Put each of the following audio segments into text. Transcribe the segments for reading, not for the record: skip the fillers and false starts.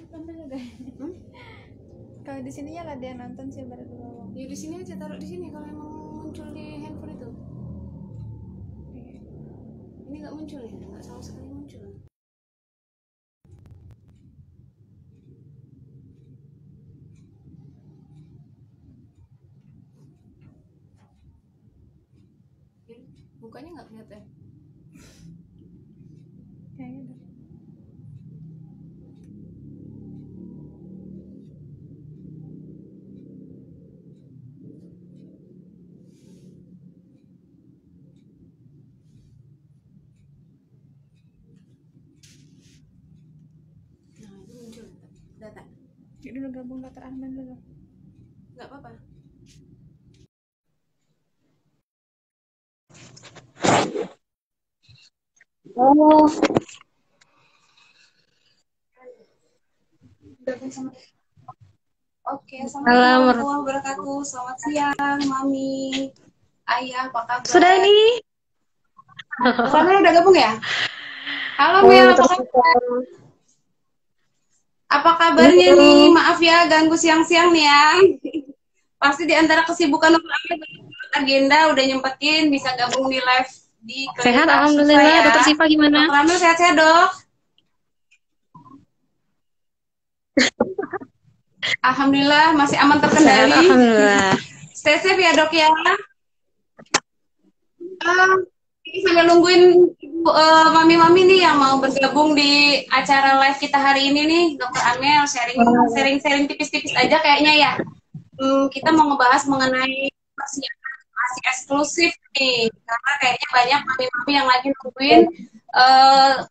Hmm? Kalau di sini ya lah dia nonton sih baru doang. Ya di sini aja, taruh di sini kalau emang muncul di handphone itu. Ini nggak muncul ya, nggak sama sekali muncul. Mukanya nggak kelihatan. Kayaknya udah. Nah itu muncul data. Yuk dulu gabung dokter Ahmad dulu. Nggak apa-apa. Oh, Oke, assalamualaikum warahmatullahi wabarakatuh. Selamat siang, Mami, Ayah, apa kabar? sudah ini. Kalian udah gabung ya? Halo Mel, apa kabar? Apa kabarnya nih? Maaf ya ganggu siang-siang nih ya. Pasti di antara kesibukan agenda udah nyempetin bisa gabung di live di Sehat, alhamdulillah. ya. Dokter Siva gimana? Dokter Amel sehat-sehat, Dok? Alhamdulillah masih aman terkendali. Sehat, alhamdulillah. Stay safe ya, Dok ya. Ini sambil nungguin mami-mami nih yang mau bergabung di acara live kita hari ini nih, Dokter Amel sharing tipis-tipis aja kayaknya ya. Kita mau ngebahas mengenai persiapan masih eksklusif nih, karena kayaknya banyak mami-mami yang lagi nungguin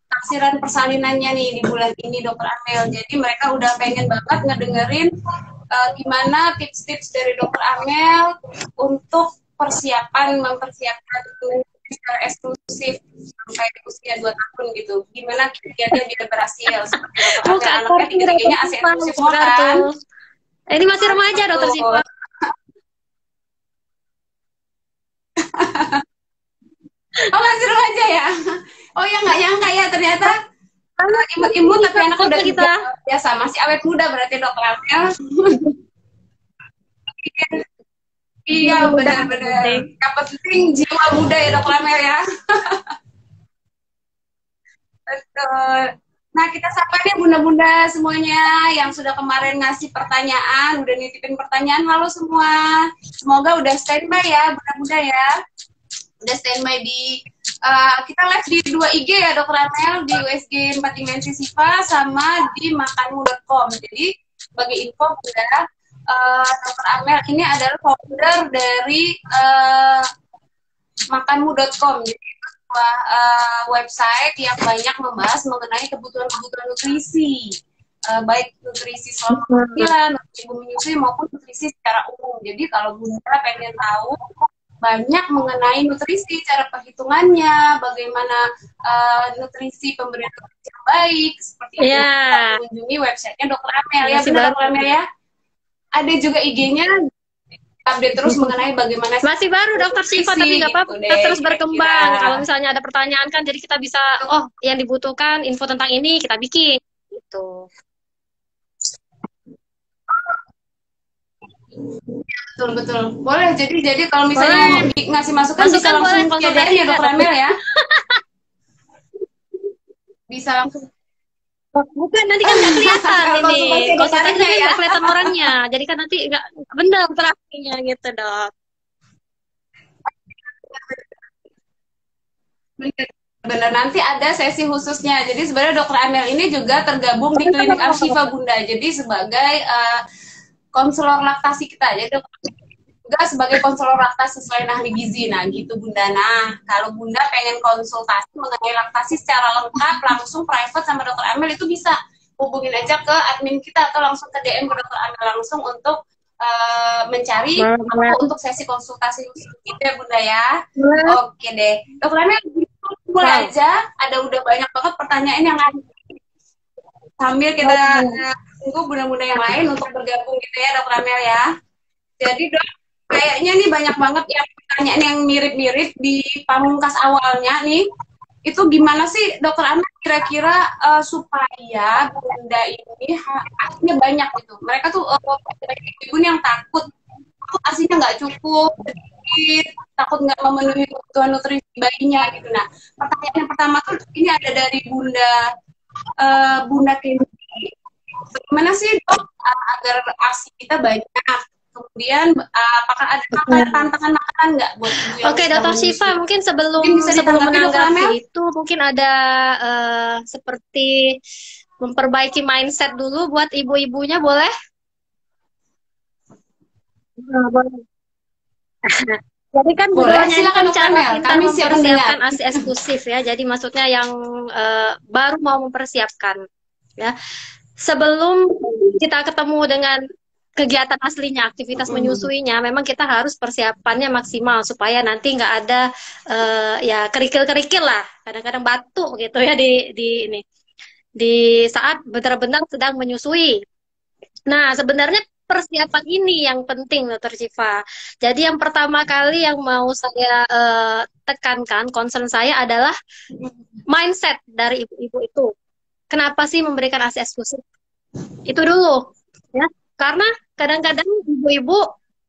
taksiran persalinannya nih di bulan ini, Dokter Amel. Jadi mereka udah pengen banget ngedengerin gimana tips-tips dari Dokter Amel untuk mempersiapkan secara eksklusif sampai usia 2 tahun gitu. Gimana kinerjanya biar berhasil seperti Dokter Amel, anaknya tiga-tiganya ASI eksklusif semua kan. Ini masih remaja, Dokter Siva. Oh masih remaja ya? Oh ya nggak nyangka ya ternyata imut-imut tapi anak udah kita biasa masih awet muda berarti Dokter Amel. Iya benar-benar. Yang penting jiwa muda ya Dokter Amel ya. Betul. Nah kita sapa nih bunda-bunda semuanya yang sudah kemarin ngasih pertanyaan, udah nitipin pertanyaan. Halo semua. Semoga udah standby ya bunda-bunda ya. Udah standby di kita live di 2 IG ya Dokter Amel, di USG 4 Dimensi Siva sama di makanmu.com. Jadi sebagai info bunda, Dokter Amel ini adalah founder dari makanmu.com. Jadi itu sebuah website yang banyak membahas mengenai kebutuhan-kebutuhan nutrisi, baik nutrisi selama kehamilan, nutrisi ibu menyusui maupun nutrisi secara umum. Jadi kalau bunda pengen tahu banyak mengenai nutrisi, cara perhitungannya, bagaimana nutrisi pemberian nutrisi yang baik, seperti itu kita mengunjungi websitenya Dokter Amel ya, benar Dokter Amel ya. Ada juga IG-nya update terus mengenai bagaimana masih baru Dokter Siva tapi nggak apa-apa gitu terus berkembang. Kalau misalnya ada pertanyaan kan jadi kita bisa yang dibutuhkan info tentang ini kita bikin gitu. Betul. Boleh jadi kalau misalnya mau ngasih masukan bisa langsung ke DM ya Dokter Amel ya. Bisa langsung. Bukan nanti kan nggak kelihatan ini konsultasinya kan nggak kelihatan orangnya, jadi kan nanti nggak benar terakhirnya gitu Dok. Benar, nanti ada sesi khususnya. Jadi sebenarnya Dokter Amel ini juga tergabung di klinik Arshifa Bunda. Jadi sebagai konselor laktasi kita. Jadi juga sebagai konselor laktasi selain ahli gizi. Nah gitu Bunda. Nah kalau Bunda pengen konsultasi mengenai laktasi secara lengkap langsung private sama Dokter Amel itu bisa hubungin aja ke admin kita atau langsung ke DM ke Dokter Amel langsung untuk mencari untuk sesi konsultasi gitu ya Bunda ya. Oke deh Dokter Amel mulai aja, ada udah banyak banget pertanyaan yang ada. Sambil kita tunggu bunda-bunda yang lain untuk bergabung gitu ya Dokter Amel ya. Jadi Dok, kayaknya nih banyak banget yang pertanyaan yang mirip-mirip di pamungkas awalnya nih. Itu gimana sih Dokter Amel kira-kira supaya bunda ini aslinya banyak gitu. Mereka tuh ibu yang takut asinya nggak cukup, sedikit, takut nggak memenuhi kebutuhan nutrisi bayinya gitu. Nah, pertanyaan yang pertama tuh ini ada dari Bunda Kendi. Bagaimana sih dok agar asi kita banyak? Kemudian apakah ada tantangan makanan nggak buat ibu yang Oke, Dokter Syifa, mungkin sebelum menanggapi itu mungkin ada seperti memperbaiki mindset dulu buat ibu-ibunya, boleh? Boleh. Jadi kan budayanya ini kan cara kita mempersiapkan ASI eksklusif ya. Jadi maksudnya yang baru mau mempersiapkan ya. Sebelum kita ketemu dengan kegiatan aslinya, aktivitas menyusuinya, memang kita harus persiapannya maksimal supaya nanti nggak ada ya kerikil-kerikil lah, kadang-kadang batuk gitu ya di saat benar-benar sedang menyusui. Nah, sebenarnya persiapan ini yang penting, Dr. Syifa. Jadi yang pertama kali yang mau saya tekankan, concern saya adalah mindset dari ibu-ibu itu. Kenapa sih memberikan ASI eksklusif? Itu dulu, ya. Karena kadang-kadang ibu-ibu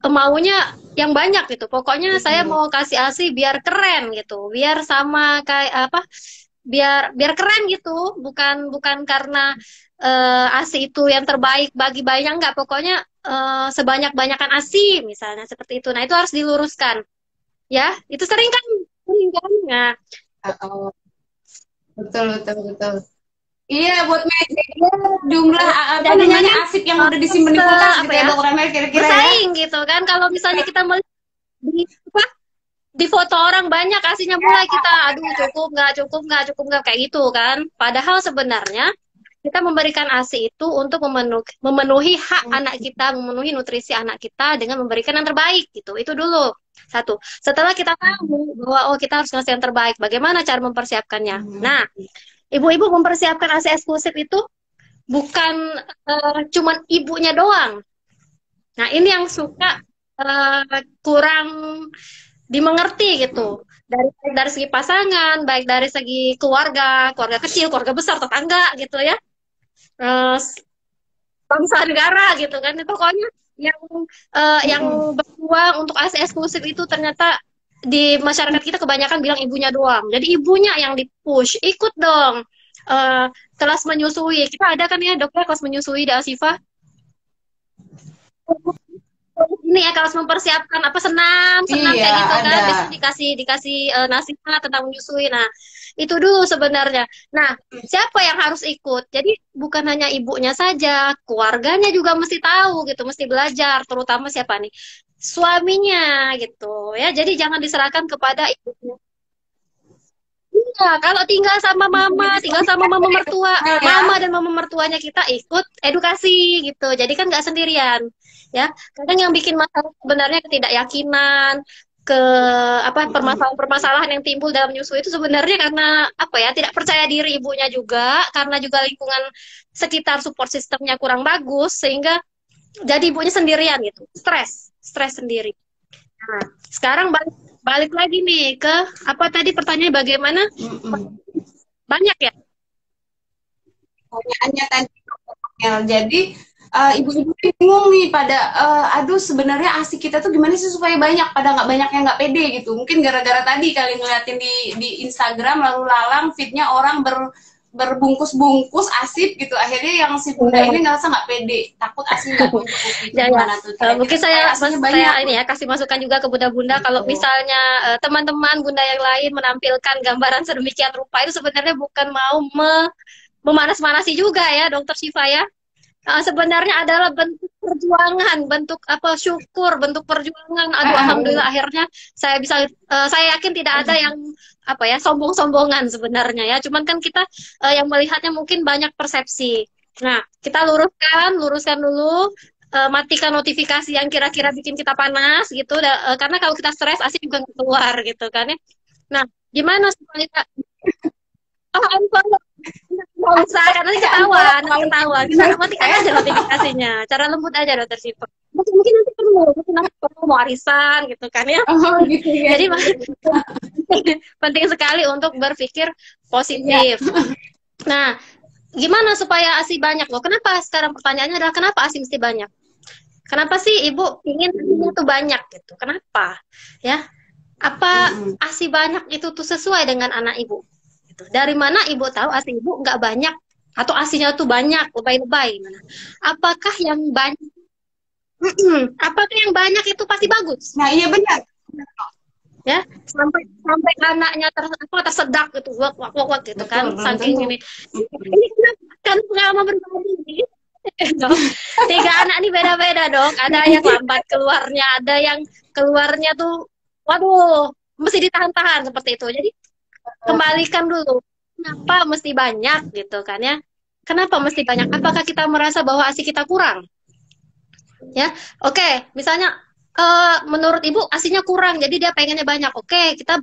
maunya yang banyak gitu. Pokoknya saya mau kasih ASI biar keren gitu, biar sama kayak apa? Biar keren gitu, bukan karena ASI itu yang terbaik bagi bayinya, enggak. Pokoknya sebanyak-banyakan ASI misalnya seperti itu. Nah, itu harus diluruskan. Ya, itu sering kan. Nah, betul. Iya, buat meja jumlah apa namanya asip yang udah disimpan di kulkas gitu ya, Dokter Amel kira-kira ya. Bersaing gitu kan. Kalau misalnya kita melihat di foto orang banyak aslinya, mulai kita aduh cukup nggak kayak gitu kan. Padahal sebenarnya kita memberikan ASI itu untuk memenuhi hak anak kita, memenuhi nutrisi anak kita dengan memberikan yang terbaik gitu. Itu dulu. Satu. Setelah kita tahu bahwa kita harus ngasih yang terbaik, bagaimana cara mempersiapkannya? Nah, ibu-ibu mempersiapkan ASI eksklusif itu bukan cuman ibunya doang. Nah, ini yang suka kurang dimengerti gitu. Dari segi pasangan, baik dari segi keluarga kecil, keluarga besar, tetangga gitu ya. Bangsa negara gitu kan. Pokoknya yang berjuang untuk ASI eksklusif itu ternyata di masyarakat kita kebanyakan bilang ibunya doang. Jadi ibunya yang di-push, ikut dong kelas menyusui. Kita ada kan ya dokter kelas menyusui di Asifa. Ini ya kelas mempersiapkan apa senam kayak gitu kan. Biasanya dikasih nasihat tentang menyusui. Nah, itu dulu sebenarnya. Nah, siapa yang harus ikut? Jadi bukan hanya ibunya saja, keluarganya juga mesti tahu gitu, mesti belajar. Terutama siapa nih? Suaminya gitu ya. Jadi jangan diserahkan kepada ibunya. Iya, kalau tinggal sama mama mertua, mama dan mama mertuanya kita ikut edukasi gitu. Jadi kan nggak sendirian ya. Kadang yang bikin masalah sebenarnya ketidakyakinan, permasalahan yang timbul dalam menyusui itu sebenarnya karena apa ya, tidak percaya diri ibunya juga, karena juga lingkungan sekitar support sistemnya kurang bagus sehingga jadi ibunya sendirian gitu, stres sendiri. Nah, sekarang balik lagi nih ke apa tadi pertanyaannya, bagaimana? Banyak ya pertanyaannya tadi. Jadi ibu-ibu bingung nih pada aduh sebenarnya ASI kita tuh gimana sih supaya banyak, pada nggak banyak yang nggak pede gitu. Mungkin gara-gara tadi kalian ngeliatin di Instagram lalu lalang feednya orang berbungkus-bungkus asip gitu, akhirnya yang si bunda ini ngerasa nggak pede, takut ASI nggak mencukupi. Mungkin saya ini ya kasih masukan juga ke bunda-bunda, kalau misalnya teman-teman bunda yang lain menampilkan gambaran sedemikian rupa, itu sebenarnya bukan mau memanas-manasi juga ya Dokter Syifa ya. Sebenarnya adalah bentuk perjuangan, bentuk syukur, bentuk perjuangan. Aduh, alhamdulillah akhirnya saya bisa, saya yakin tidak ada yang sombong-sombongan sebenarnya ya. Cuman kan kita yang melihatnya mungkin banyak persepsi. Nah, kita luruskan dulu, matikan notifikasi yang kira-kira bikin kita panas gitu. Karena kalau kita stres, asik juga keluar gitu kan ya. Nah, gimana supaya nggak usah, karena ketahuan. Kita matikan aja notifikasinya. Cara lembut aja Dokter Syifa. Mungkin nanti perlu mau arisan gitu kan ya. Gitu ya. Jadi penting sekali untuk berpikir positif. Nah, gimana supaya ASI banyak loh? Kenapa sekarang pertanyaannya adalah kenapa ASI mesti banyak? Kenapa sih ibu ingin ASInya tuh banyak gitu? Kenapa? Ya, apa ASI banyak itu tuh sesuai dengan anak ibu? Gitu. Dari mana ibu tahu ASI ibu nggak banyak atau ASInya tuh banyak, lebay-lebay? Apakah yang banyak? Apakah yang banyak itu pasti bagus? Nah, iya benar. Ya, sampai anaknya tersedak gitu, wak gitu kan, Betul, saking tentu. ini kan pengalaman berbeda. Tiga anak ini beda-beda dong. Ada yang lambat keluarnya, ada yang keluarnya tuh, waduh, mesti ditahan-tahan seperti itu. Jadi kembalikan dulu, kenapa mesti banyak gitu kan ya? Kenapa mesti banyak? Apakah kita merasa bahwa ASI kita kurang? Ya, oke, misalnya menurut ibu ASInya kurang, jadi dia pengennya banyak. Oke, kita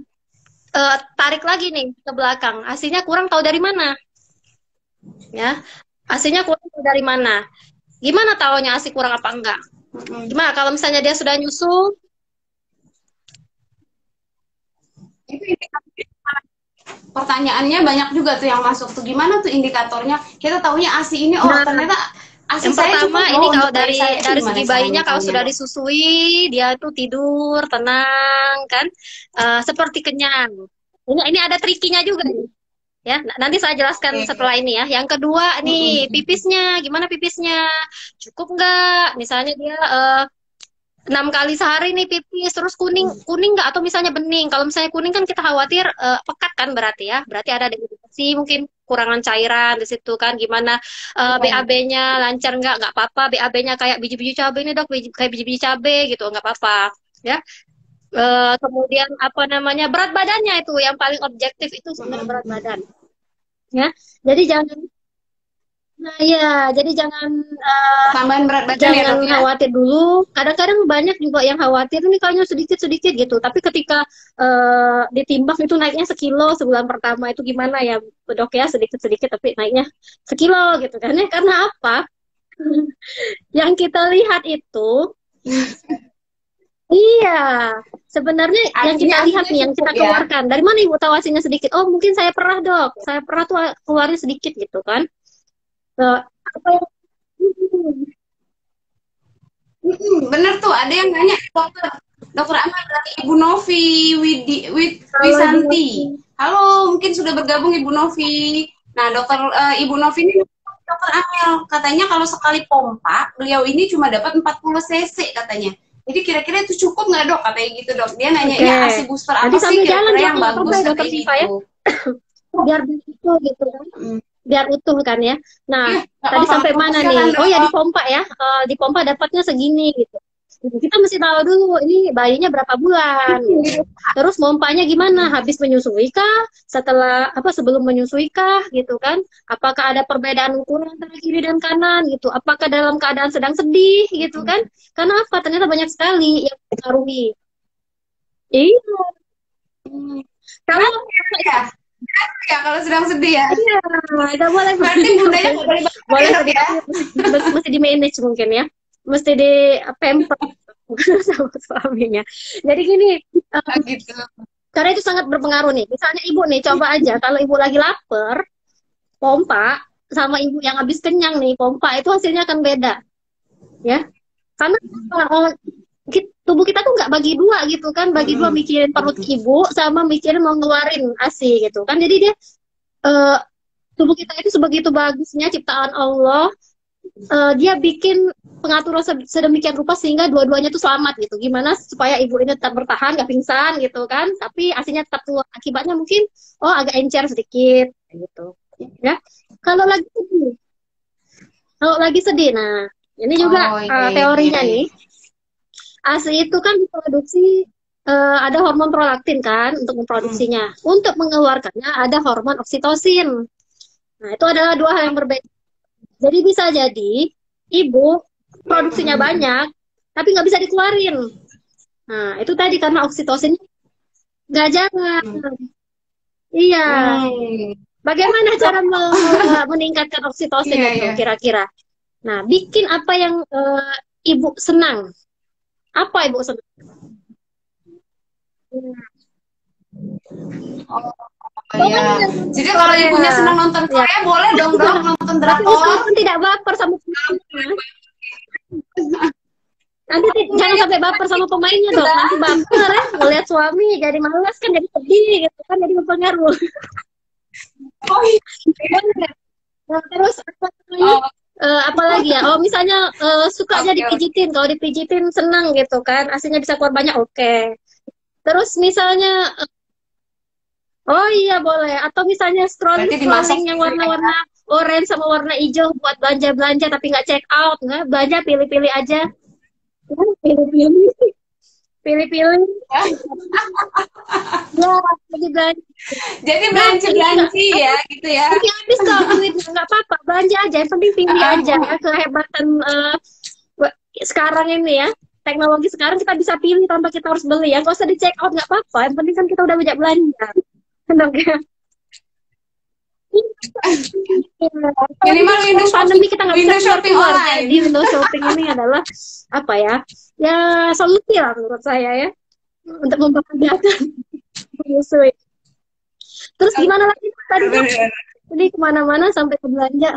tarik lagi nih ke belakang. ASInya kurang tahu dari mana? Ya, ASInya kurang tahu dari mana? Gimana taunya ASI kurang apa enggak? Gimana kalau misalnya dia sudah nyusul? Itu pertanyaannya banyak juga tuh yang masuk tuh. Gimana tuh indikatornya? Kita taunya ASI ini, oh ternyata ASI yang saya pertama cukup ini loh kalau untuk dari segi bayinya kalau sudah disusui dia tuh tidur tenang kan, seperti kenyang. Ini ada trikinya juga nih. Ya, nanti saya jelaskan setelah ini ya. Yang kedua nih, pipisnya, gimana pipisnya? Cukup nggak? Misalnya dia 6 kali sehari nih pipis, terus kuning nggak atau misalnya bening. Kalau misalnya kuning kan kita khawatir pekat kan berarti ya. Berarti ada dehidrasi, mungkin kurangan cairan di situ kan. Gimana BAB-nya lancar nggak apa-apa. BAB-nya kayak biji-biji cabai ini dok, kayak biji-biji cabai gitu, nggak apa-apa. Ya. Kemudian apa namanya berat badannya itu yang paling objektif itu sebenarnya berat badan. Ya, jadi jangan, nah ya, jadi tambahan berat badan ya jangan dok ya. khawatir dulu. Kadang-kadang banyak juga yang khawatir ini kayaknya sedikit-sedikit gitu. Tapi ketika ditimbang itu naiknya sekilo sebulan pertama itu gimana ya dok ya, sedikit-sedikit tapi naiknya sekilo gitu kan ya. Karena apa? Yang kita lihat itu iya, sebenarnya yang kita lihat nih, yang kita keluarkan. Dari mana ibu tahu ASInya sedikit? Oh, mungkin saya pernah dok, saya pernah tuh keluarnya sedikit gitu kan. Apa yang bener tuh, ada yang nanya dokter Amal dari Ibu Novi Wisanti. Halo, mungkin sudah bergabung Ibu Novi. Nah, Ibu Novi ini dokter Amel katanya kalau sekali pompa beliau ini cuma dapat 40 cc katanya. Jadi kira-kira itu cukup nggak dok katanya gitu dok. Dia nanya ya ASI booster apa sih kira-kira yang bagus katanya gitu. Biar itu gitu kan. Biar utuh kan ya. Nah, tadi sampai mana nih? Oh ya di pompa ya. Di pompa dapatnya segini gitu. Kita mesti tahu dulu ini bayinya berapa bulan. Terus pompanya gimana? Habis menyusui kah? Setelah sebelum menyusui kah gitu kan? Apakah ada perbedaan ukuran antara kiri dan kanan gitu? Apakah dalam keadaan sedang sedih gitu kan? Karena apa? Ternyata banyak sekali yang mempengaruhi. Iya. Kalau ya kalau sedang sedih ya. Iya, nggak boleh. Berarti bundanya nggak boleh boleh sedih ya. Mesti di manage mungkin ya. Mesti di pamper sama suaminya. Jadi gini, gitu. Karena itu sangat berpengaruh nih. Misalnya ibu nih, coba aja kalau ibu lagi lapar, pompa sama ibu yang habis kenyang nih, pompa itu hasilnya akan beda, ya. Karena tubuh kita tuh nggak bagi dua gitu kan, bagi dua mikirin perut ibu sama mikirin mau ngeluarin ASI gitu kan. Jadi dia tubuh kita itu sebegitu bagusnya ciptaan Allah. Dia bikin pengaturan sedemikian rupa sehingga dua-duanya tuh selamat gitu. Gimana supaya ibu ini tetap bertahan, nggak pingsan gitu kan, tapi ASInya tetap keluar. Akibatnya mungkin agak encer sedikit gitu. Ya. Kalau lagi sedih, nah ini juga teorinya nih. ASI itu kan diproduksi ada hormon prolaktin kan untuk memproduksinya. Untuk mengeluarkannya ada hormon oksitosin. Nah itu adalah dua hal yang berbeda. Jadi bisa jadi ibu produksinya banyak, tapi nggak bisa dikeluarin. Nah, itu tadi karena oksitosin nggak jalan. Iya. Bagaimana cara meningkatkan oksitosin itu kira-kira? Nah, bikin apa yang ibu senang. Apa ibu senang? Oh, iya. Jadi kalau ibunya senang nonton Korea, boleh dong dok nonton drakor. Meskipun tidak baper sama pemainnya. Nanti jangan sampai baper sama pemainnya dong. Nanti baper ya, ngeliat suami jadi malas kan, jadi sedih gitu kan, jadi berpengaruh. Oh iya. Nah, terus apalagi ya? Oh misalnya sukanya dipijitin, kalau dipijitin senang gitu kan, aslinya bisa keluar banyak, oke. Terus misalnya oh iya boleh. Atau misalnya scrolling yang warna-warna orange sama warna hijau buat belanja-belanja tapi nggak check out, nggak belanja pilih-pilih aja. Pilih-pilih. Pilih-pilih. Ya, lagi belanja. Jadi belanja ya gitu ya. Tapi habis kok duitnya, nggak apa-apa, belanja aja. Yang penting pilih aja ya. Kehebatan sekarang ini ya. Teknologi sekarang kita bisa pilih tanpa kita harus beli ya. Nggak usah di check out, nggak apa-apa. Yang penting kan kita udah banyak belanja. Minimal window pandemi kita nggak bisa shopping online. Jadi window shopping ini adalah apa ya? Ya solusi lah menurut saya ya, untuk membahagiakan menyusui. Terus gimana lagi tadi? Jadi kemana-mana sampai ke belanja.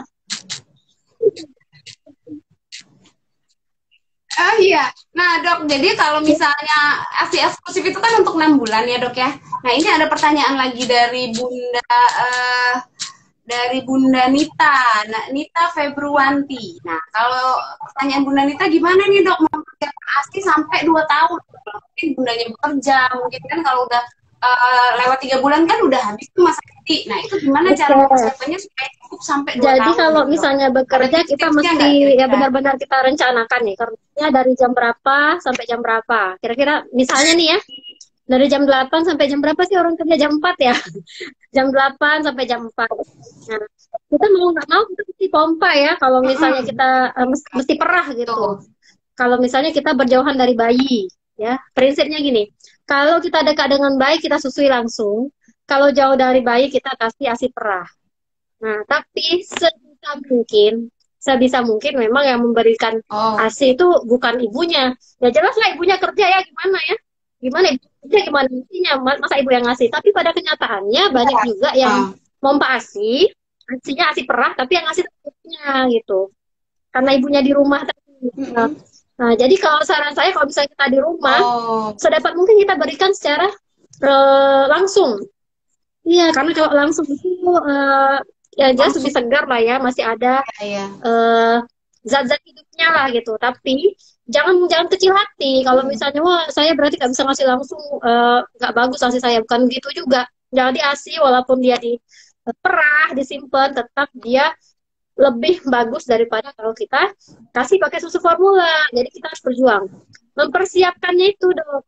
Oh iya, nah dok, jadi kalau misalnya ASI eksklusif itu kan untuk 6 bulan ya dok ya. Nah ini ada pertanyaan lagi dari Bunda Nita, Nita Februanti. Nah kalau pertanyaan Bunda Nita gimana nih dok mempersiapkan ASI sampai 2 tahun? Mungkin bundanya bekerja, mungkin kan kalau udah lewat 3 bulan kan udah habis tuh masa cuti. Nah itu gimana cara mempersiapkannya supaya cukup sampai 2 tahun? Jadi kalau misalnya bekerja kita mesti ya benar-benar kita rencanakan nih, karena dari jam berapa sampai jam berapa. Kira-kira misalnya nih ya, dari jam 8 sampai jam berapa sih orang kerja? Jam 4 ya? Jam 8 sampai jam 4. Nah, kita mau nggak mau kita mesti pompa ya, kalau misalnya kita mesti perah gitu. Kalau misalnya kita berjauhan dari bayi, ya prinsipnya gini, kalau kita dekat dengan bayi kita susui langsung, kalau jauh dari bayi kita kasih ASI perah. Nah, tapi sebisa mungkin memang yang memberikan ASI itu bukan ibunya. Ya jelas lah ibunya kerja ya, gimana ya? Gimana ibu kerja, gimana intinya, masa ibu yang ngasih? Tapi pada kenyataannya banyak juga yang pompa ASI, ASInya ASI perah, tapi yang ngasih ibunya gitu. Karena ibunya di rumah. Nah, jadi kalau saran saya kalau misalnya kita di rumah, sedapat mungkin kita berikan secara langsung. Iya, karena kalau langsung itu ya jelas lebih segar lah ya, masih ada zat-zat hidupnya lah gitu. Tapi jangan kecil hati. Kalau misalnya wah saya berarti nggak bisa ngasih langsung, nggak bagus ASI saya, bukan gitu juga. Jadi ASI walaupun dia diperah, disimpan, tetap dia lebih bagus daripada kalau kita kasih pakai susu formula. Jadi kita harus berjuang. Mempersiapkannya itu dong.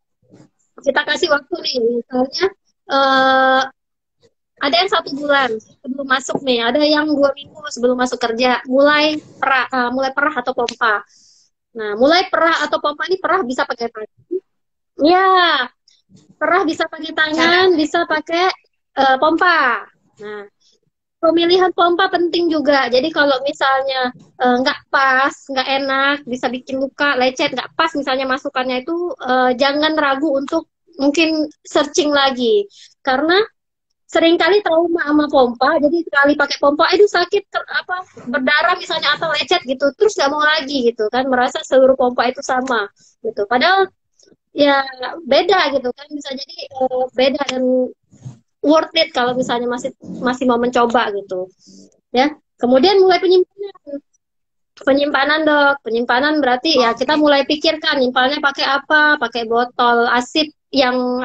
Kita kasih waktu nih, misalnya ada yang 1 bulan sebelum masuk nih, ada yang 2 minggu sebelum masuk kerja, mulai perah atau pompa. Nah, mulai perah atau pompa ini, perah bisa pakai tangan. Ya, perah bisa pakai tangan, bisa pakai pompa. Nah, pemilihan pompa penting juga. Jadi kalau misalnya nggak pas, nggak enak, bisa bikin luka, lecet, nggak pas misalnya masukannya itu, jangan ragu untuk mungkin searching lagi. Karena seringkali trauma sama pompa, jadi sekali pakai pompa, itu sakit, berdarah misalnya atau lecet gitu, terus nggak mau lagi gitu kan, merasa seluruh pompa itu sama gitu. Padahal ya beda gitu kan, bisa jadi beda dan worth it kalau misalnya masih mau mencoba gitu ya. Kemudian mulai penyimpanan dok. Penyimpanan berarti ya kita mulai pikirkan nyimpannya pakai apa, pakai botol asip yang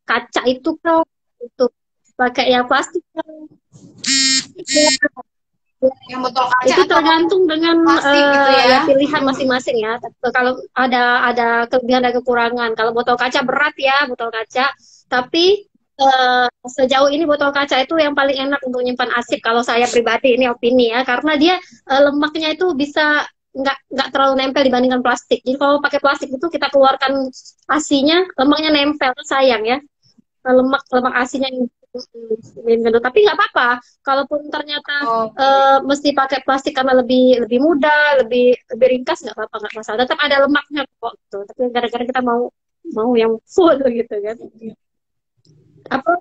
kaca itu kan, itu pakai yang plastik kan. Yang botol kaca itu tergantung dengan gitu ya. Pilihan masing-masing ya. Kalau ada kelebihan dan kekurangan. Kalau botol kaca berat ya, botol kaca, tapi sejauh ini botol kaca itu yang paling enak untuk nyimpan asip kalau saya pribadi, ini opini ya, karena dia lemaknya itu bisa nggak terlalu nempel dibandingkan plastik. Jadi kalau pakai plastik itu kita keluarkan asinya, lemaknya nempel, sayang ya, lemak asinya tapi nggak apa-apa kalaupun ternyata mesti pakai plastik karena lebih mudah, lebih ringkas, nggak apa-apa, nggak masalah, tetap ada lemaknya kok gitu. Tapi kadang-kadang kita mau yang full gitu kan. Apa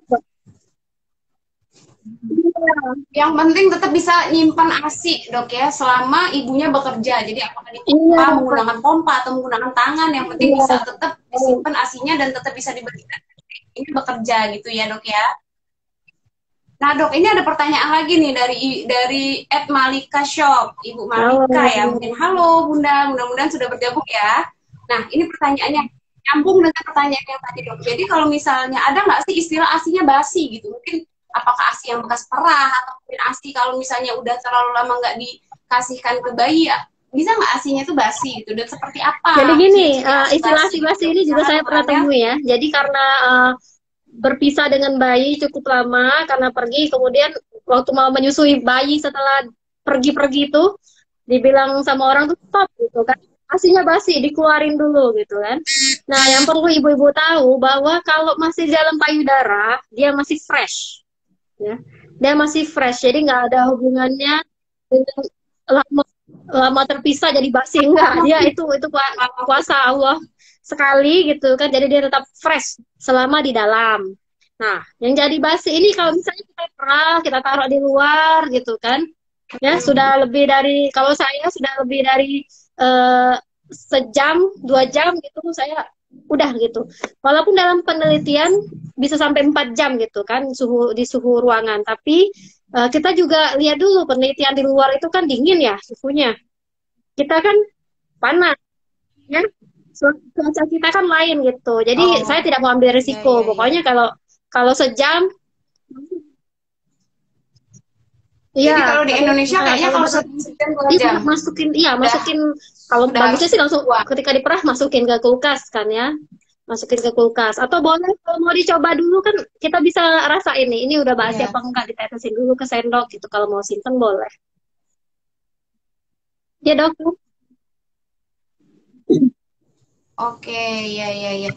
Yang penting tetap bisa nyimpan ASI, Dok ya, selama ibunya bekerja. Jadi apakah dipompa menggunakan pompa atau menggunakan tangan, yang penting bisa tetap disimpan ASINya dan tetap bisa diberikan. Ini bekerja gitu ya, Dok ya. Nah, Dok, ini ada pertanyaan lagi nih dari @malika shop, Ibu Malika ya. Mungkin halo Bunda, mudah-mudahan sudah bergabung ya. Nah, ini pertanyaannya nyambung dengan pertanyaan yang tadi, Dok. Jadi kalau misalnya ada nggak sih istilah ASINya basi gitu? Mungkin apakah ASI yang bekas perah atau mungkin ASI kalau misalnya udah terlalu lama nggak dikasihkan ke bayi ya, bisa nggak ASINya itu basi gitu? Dan seperti apa? Jadi gini, istilah ASI basi ini juga saya pernah temui ya. Jadi karena berpisah dengan bayi cukup lama karena pergi, kemudian waktu mau menyusui bayi setelah pergi-pergi itu dibilang sama orang tuh stop gitu kan, ASINya basi, dikeluarin dulu gitu kan. Nah, yang perlu ibu-ibu tahu bahwa kalau masih dalam payudara dia masih fresh ya, dia masih fresh, jadi nggak ada hubungannya dengan lama terpisah jadi basi, enggak, dia itu kuasa Allah sekali gitu kan, jadi dia tetap fresh selama di dalam. Nah, yang jadi basi ini kalau misalnya kita perah, kita taruh di luar gitu kan, ya sudah lebih dari, kalau saya sudah lebih dari sejam, 2 jam gitu, saya udah gitu. Walaupun dalam penelitian bisa sampai 4 jam gitu kan, di suhu ruangan, tapi kita juga lihat dulu penelitian di luar itu kan dingin ya suhunya. Kita kan panas, ya. Cuaca kita kan lain gitu. Jadi saya tidak mau ambil risiko. Pokoknya kalau sejam. Iya. Jadi kalau di Indonesia kayaknya kalau sejam 2 jam. Masukin. Kalau bagusnya sih langsung ketika diperah masukin ke kulkas kan ya. Masukin ke kulkas. Atau boleh kalau mau dicoba dulu kan kita bisa rasa ini udah basi apa enggak, ditetesin dulu ke sendok gitu. Kalau mau simpen boleh. Ya, Dok. Oke, ya.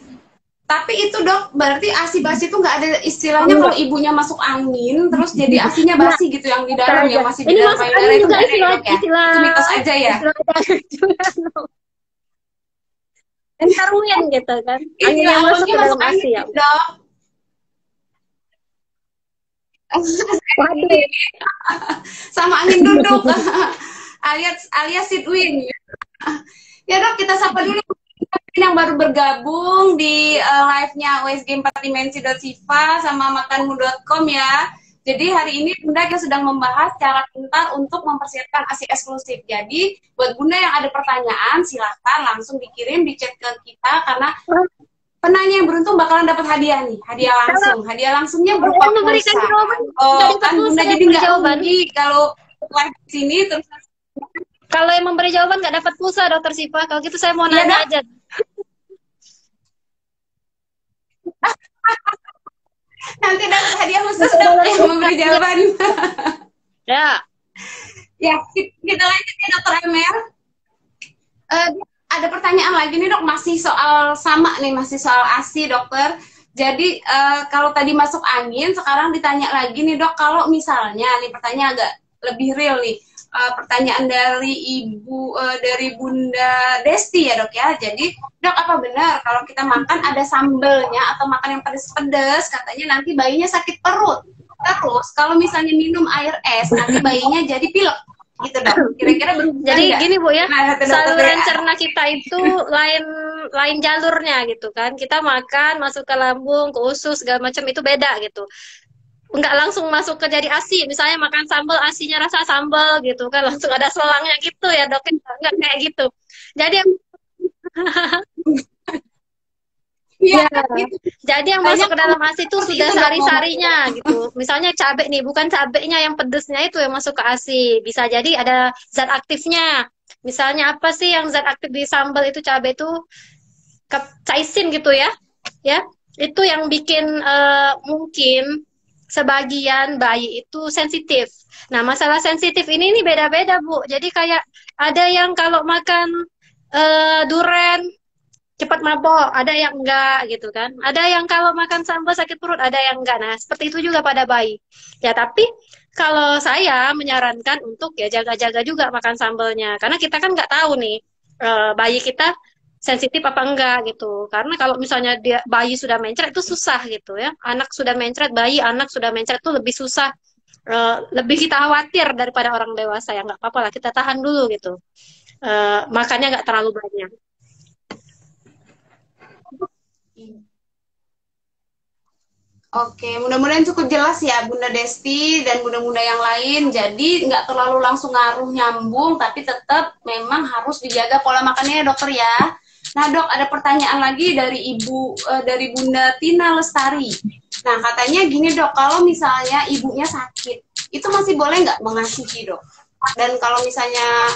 Tapi itu, Dok, berarti ASI basi itu nggak ada istilahnya kalau ibunya masuk angin terus jadi ASINya basi gitu yang di dalam yang masih di dalam payudara itu nggak ada, Dok ya? Itu mitos aja ya? Entarwin gitu kan. Angin yang masuk ke dalam ASI ya. Dok. Sama angin duduk alias sit win. Ya, Dok, kita sapa dulu yang baru bergabung di live-nya USG 4dimensi.siva sama makanmu.com ya. Jadi hari ini Bunda kita sedang membahas cara pintar untuk mempersiapkan ASI eksklusif. Jadi buat Bunda yang ada pertanyaan silahkan langsung dikirim di chat ke kita, karena penanya yang beruntung bakalan dapat hadiah nih, hadiah langsung. Hadiah langsungnya berupa pulsa. Kan Bunda jadi nggak rugi kalau live di sini terus. Kalau yang memberi jawaban nggak dapat pulsa, Dokter Siva. Kalau gitu saya mau nanya aja. Nanti dapat hadiah khusus, Dok, yang memberi jawaban. Ya. Ya, kita lanjut ya, Dokter Emel. Ada pertanyaan lagi nih, Dok, masih soal ASI, Dokter. Jadi kalau tadi masuk angin, sekarang ditanya lagi nih, Dok, kalau misalnya nih pertanyaan agak lebih real nih. Pertanyaan dari dari Bunda Desti ya, Dok ya. Jadi, Dok, apa benar kalau kita makan ada sambelnya atau makan yang pedas-pedas, katanya nanti bayinya sakit perut. Terus kalau misalnya minum air es, nanti bayinya jadi pilek. Gitu, Dok. Kira-kira benar. Jadi gini, Bu ya. Saluran cerna kita itu lain jalurnya gitu kan. Kita makan masuk ke lambung, ke usus segala macam itu beda gitu. Nggak langsung masuk ke jadi ASI, misalnya makan sambal, ASINya rasa sambal gitu kan, langsung ada selangnya gitu ya, Dok, nggak kayak gitu. Jadi jadi yang masuk ke dalam ASI itu sudah sari-sarinya gitu. Misalnya cabai nih, bukan cabainya yang pedesnya itu yang masuk ke ASI, bisa jadi ada zat aktifnya. Misalnya apa sih yang zat aktif di sambal itu, cabai itu capsaicin gitu ya, itu yang bikin mungkin sebagian bayi itu sensitif. Nah, masalah sensitif ini beda-beda, Bu. Jadi kayak ada yang kalau makan duren cepat mabok, ada yang enggak gitu kan. Ada yang kalau makan sambal sakit perut, ada yang enggak. Nah, seperti itu juga pada bayi. Ya, tapi kalau saya menyarankan untuk ya jaga-jaga juga makan sambalnya. Karena kita kan nggak tahu nih bayi kita sensitif apa enggak gitu. Karena kalau misalnya bayi sudah mencret itu susah gitu ya. Anak sudah mencret, bayi anak sudah mencret itu lebih susah lebih kita khawatir daripada orang dewasa. Ya nggak apa-apa lah, kita tahan dulu gitu. Makannya nggak terlalu banyak. Oke, mudah-mudahan cukup jelas ya Bunda Desti dan bunda-bunda yang lain. Jadi nggak terlalu langsung ngaruh nyambung, tapi tetap memang harus dijaga pola makannya ya dokter ya. Nah dok, ada pertanyaan lagi dari dari Bunda Tina Lestari. Nah katanya gini dok, kalau misalnya ibunya sakit, itu masih boleh nggak mengasihi dok? Dan kalau misalnya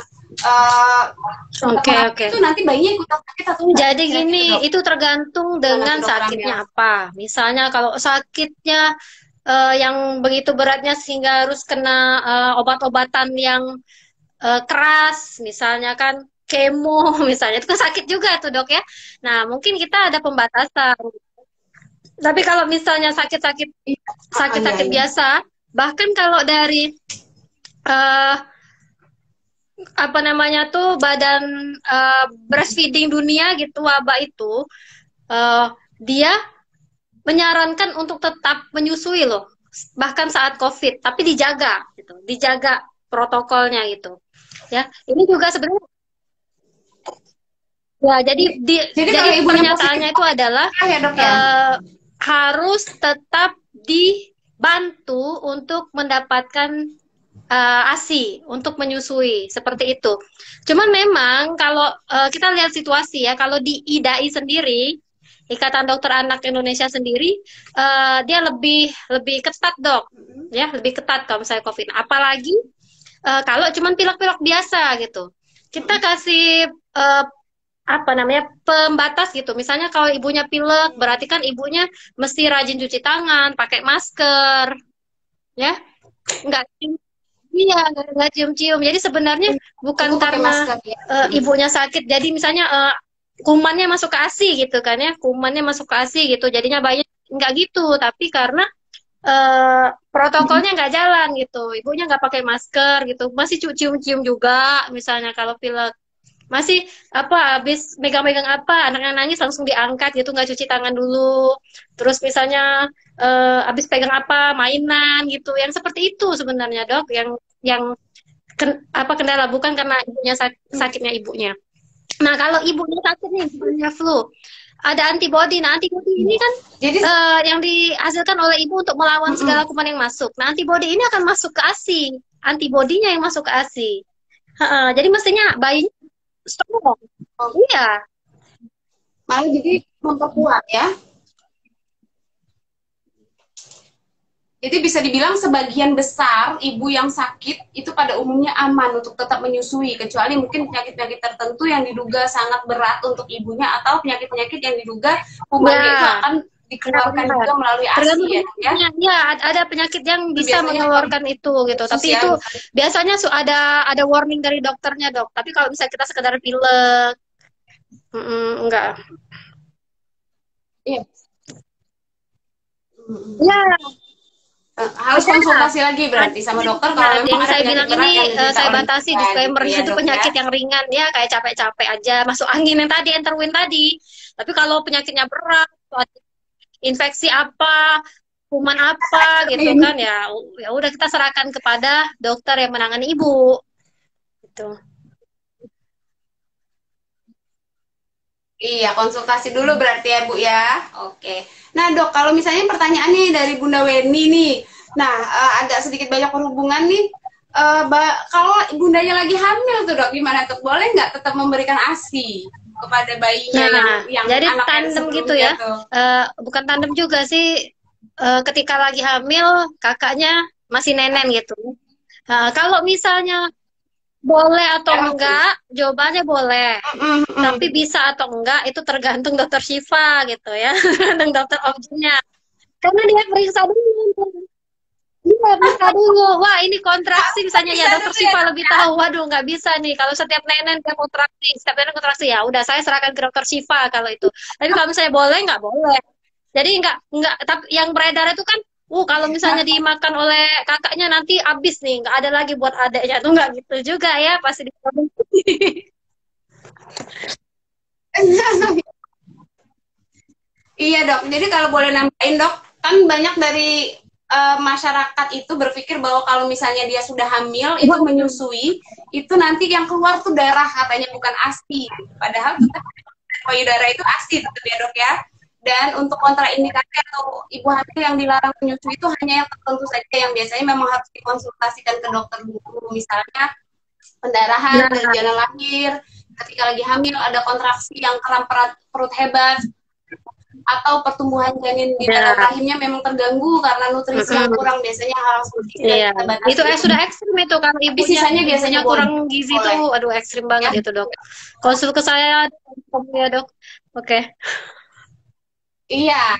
Oke. itu nanti bayinya ikut sakit atau enggak? Jadi gini, itu tergantung dengan sakitnya apa. Misalnya kalau sakitnya yang begitu beratnya sehingga harus kena obat-obatan yang keras, misalnya kan kemo, misalnya itu kan sakit juga tuh dok ya. Nah mungkin kita ada pembatasan. Tapi kalau misalnya sakit-sakit biasa, bahkan kalau dari apa namanya tuh badan breastfeeding dunia gitu, wabah itu dia menyarankan untuk tetap menyusui loh, bahkan saat COVID, tapi dijaga gitu, dijaga protokolnya gitu ya. Ini juga sebenarnya ya, jadi pernyataannya itu adalah harus tetap dibantu untuk mendapatkan ASI untuk menyusui seperti itu. Cuman memang kalau kita lihat situasi ya, kalau di IDAI sendiri, Ikatan Dokter Anak Indonesia sendiri, dia lebih ketat dok, ya lebih ketat kalau misalnya COVID. Apalagi kalau cuman pilek-pilek biasa gitu, kita kasih apa namanya pembatas gitu. Misalnya kalau ibunya pilek, berarti kan ibunya mesti rajin cuci tangan, pakai masker, ya, enggak. Iya, nggak cium-cium. Jadi sebenarnya bukan karena ibunya sakit. Jadi misalnya kumannya masuk ke ASI gitu kan ya, kumannya masuk ke ASI gitu. Jadinya bayi nggak gitu, tapi karena protokolnya nggak jalan gitu. Ibunya nggak pakai masker gitu, masih cium-cium juga. Misalnya kalau pilek masih habis megang-megang anaknya nangis langsung diangkat gitu, nggak cuci tangan dulu. Terus misalnya habis pegang mainan gitu, yang seperti itu sebenarnya dok, yang kendala, bukan karena ibunya sakitnya ibunya. Nah kalau ibunya sakit nih, ibunya flu, ada antibodi. Nah antibodi ini kan yang dihasilkan oleh ibu untuk melawan segala kuman yang masuk. Nah antibodi ini akan masuk ke ASI, antibodinya yang masuk ke ASI. Jadi mestinya bayinya strong. Iya. Malah jadi memperkuat ya. Jadi bisa dibilang sebagian besar ibu yang sakit itu pada umumnya aman untuk tetap menyusui, kecuali mungkin penyakit-penyakit tertentu yang diduga sangat berat untuk ibunya, atau penyakit-penyakit yang diduga kumannya itu akan dikeluarkan juga melalui ASI ya. Ya, ada penyakit yang bisa mengeluarkan itu gitu. Tapi itu biasanya ada warning dari dokternya dok. Tapi kalau misalnya kita sekedar pilek, enggak. Iya. Ya. Harus konsultasi lagi berarti sama dokter kalau memang ada saya bilang ini saya batasi disclaimer-nya itu penyakit ya. yang ringan ya, kayak capek-capek aja, masuk angin yang tadi, enterwin tadi. Tapi kalau penyakitnya berat, infeksi kuman gitu kan ya udah kita serahkan kepada dokter yang menangani ibu. Gitu. Iya, konsultasi dulu berarti ya Bu ya. Oke. Nah dok, kalau misalnya pertanyaan nih dari Bunda Weni nih, nah agak sedikit banyak perhubungan nih. Kalau bundanya lagi hamil tuh dok, gimana tuh? Boleh nggak tetap memberikan ASI kepada bayinya yang jadi tandem gitu ya? Bukan tandem juga sih. Ketika lagi hamil, kakaknya masih nenen gitu. Kalau misalnya boleh atau enggak, jawabannya boleh. Tapi bisa atau enggak itu tergantung dokter Syifa gitu ya, tergantung dokter objeknya. Karena dia periksa dulu. Iya, periksa dulu. Wah, ini kontraksi misalnya ya, dokter Syifa lebih tahu. Waduh, nggak bisa nih. Kalau setiap nenen dia kontraksi, ya udah saya serahkan ke dokter Syifa kalau itu. Tapi kalau misalnya boleh, nggak boleh. Jadi nggak. Tapi yang beredar itu kan, kalau misalnya dimakan oleh kakaknya nanti habis nih, nggak ada lagi buat adeknya tuh, nggak gitu juga ya, pasti diproduksi. Iya dok, jadi kalau boleh nambahin dok, kan banyak dari masyarakat itu berpikir bahwa kalau misalnya dia sudah hamil itu menyusui, itu nanti yang keluar tuh darah katanya, bukan ASI. Padahal payudara itu ASI tetap ya dok ya. Dan untuk kontraindikasi atau ibu hamil yang dilarang menyusui itu hanya yang tertentu saja, yang biasanya memang harus dikonsultasikan ke dokter dulu. Misalnya pendarahan dari jalan lahir, ketika lagi hamil ada kontraksi yang kram perut hebat, atau pertumbuhan janin di dalam rahimnya memang terganggu karena nutrisi yang kurang, biasanya hal seperti itu kita batasi. Itu sudah ekstrim itu, kalau ibunya sisanya biasanya kurang gizi itu, aduh ekstrim banget itu dok. Konsul ke saya ya dok. Oke. Iya.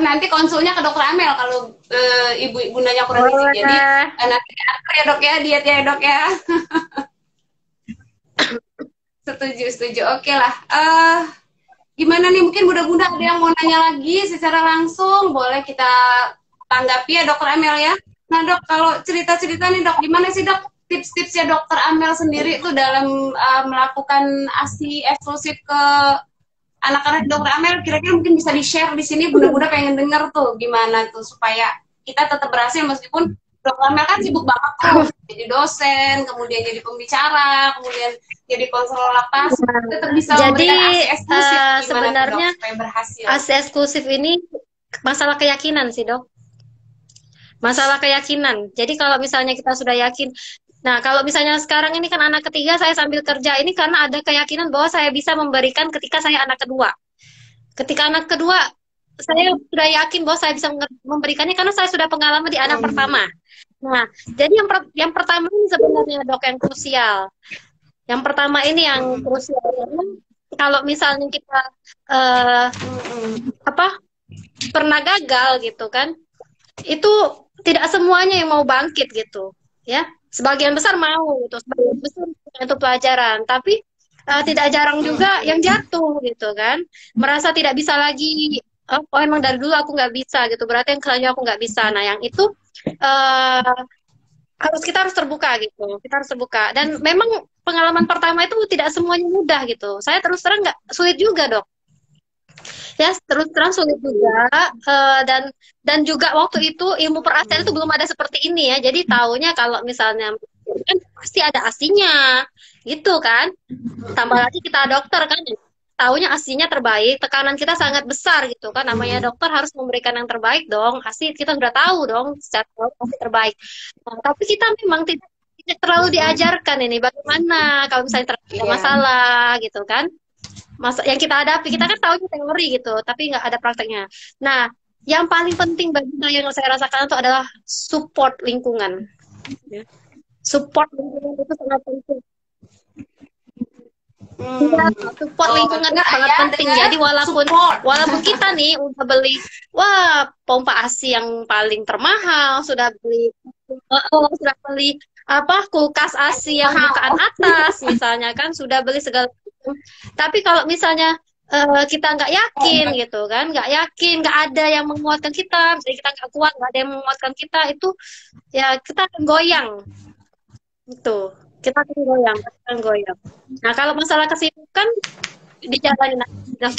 Nanti konsulnya ke dokter Amel kalau bundanya kurang gizi. Jadi nanti ya dok ya, diet ya dok ya. Setuju. Oke lah. Gimana nih, mungkin bunda-bunda ada yang mau nanya lagi secara langsung, boleh kita tanggapi ya dokter Amel ya. Nah dok, kalau cerita-cerita nih dok, gimana sih dok tips-tipsnya dokter Amel sendiri tuh dalam melakukan ASI eksklusif ke anak-anak dokter Amel? Kira-kira mungkin bisa di-share di sini, bunda-bunda pengen denger tuh gimana tuh supaya kita tetap berhasil meskipun dokter Amel kan sibuk banget tuh, jadi dosen, kemudian jadi pembicara, kemudian jadi konselor laktasi, tetap bisa memberikan ASI eksklusif. Sebenarnya supaya berhasil? ASI eksklusif ini masalah keyakinan sih dok, masalah keyakinan. Jadi kalau misalnya kita sudah yakin, nah kalau misalnya sekarang ini kan anak ketiga saya sambil kerja ini karena ada keyakinan bahwa saya bisa memberikan ketika saya anak kedua. Ketika anak kedua saya sudah yakin bahwa saya bisa memberikannya karena saya sudah pengalaman di anak pertama. Nah, jadi yang pertama ini sebenarnya dok yang krusial. Yang pertama ini yang krusial. Kalau misalnya kita pernah gagal gitu kan, itu tidak semuanya yang mau bangkit gitu, ya. Sebagian besar mau gitu, sebagian besar itu pelajaran, tapi tidak jarang juga yang jatuh gitu kan, merasa tidak bisa lagi. Oh emang dari dulu aku nggak bisa gitu, berarti yang selanjutnya aku nggak bisa. Nah yang itu kita harus terbuka gitu, kita harus terbuka. Dan memang pengalaman pertama itu tidak semuanya mudah gitu. Saya terus terang nggak sulit juga dok. Ya terus terang sulit juga, dan juga waktu itu ilmu perasian itu belum ada seperti ini ya. Jadi taunya kalau misalnya kan pasti ada asinya gitu kan. Tambah lagi kita dokter kan, taunya asinya terbaik, tekanan kita sangat besar gitu kan, namanya dokter harus memberikan yang terbaik dong, asi kita sudah tahu dong secara pasti terbaik. Nah, tapi kita memang tidak terlalu diajarkan ini bagaimana kalau misalnya terjadi masalah gitu kan. Yang kita hadapi, kita kan tahu teori gitu, tapi nggak ada prakteknya. Nah, yang paling penting bagi saya yang saya rasakan itu adalah support lingkungan. Support lingkungan itu sangat penting. Support lingkungan itu sangat penting. Jadi walaupun kita nih udah beli pompa ASI yang paling termahal, sudah beli kulkas ASI yang bukaan atas misalnya kan, sudah beli segala. Tapi kalau misalnya kita nggak yakin gitu kan, nggak ada yang menguatkan kita, misalnya kita nggak kuat, nggak ada yang menguatkan kita, itu ya kita akan goyang itu, kita akan goyang. Nah kalau masalah kesibukan dijalanin aja,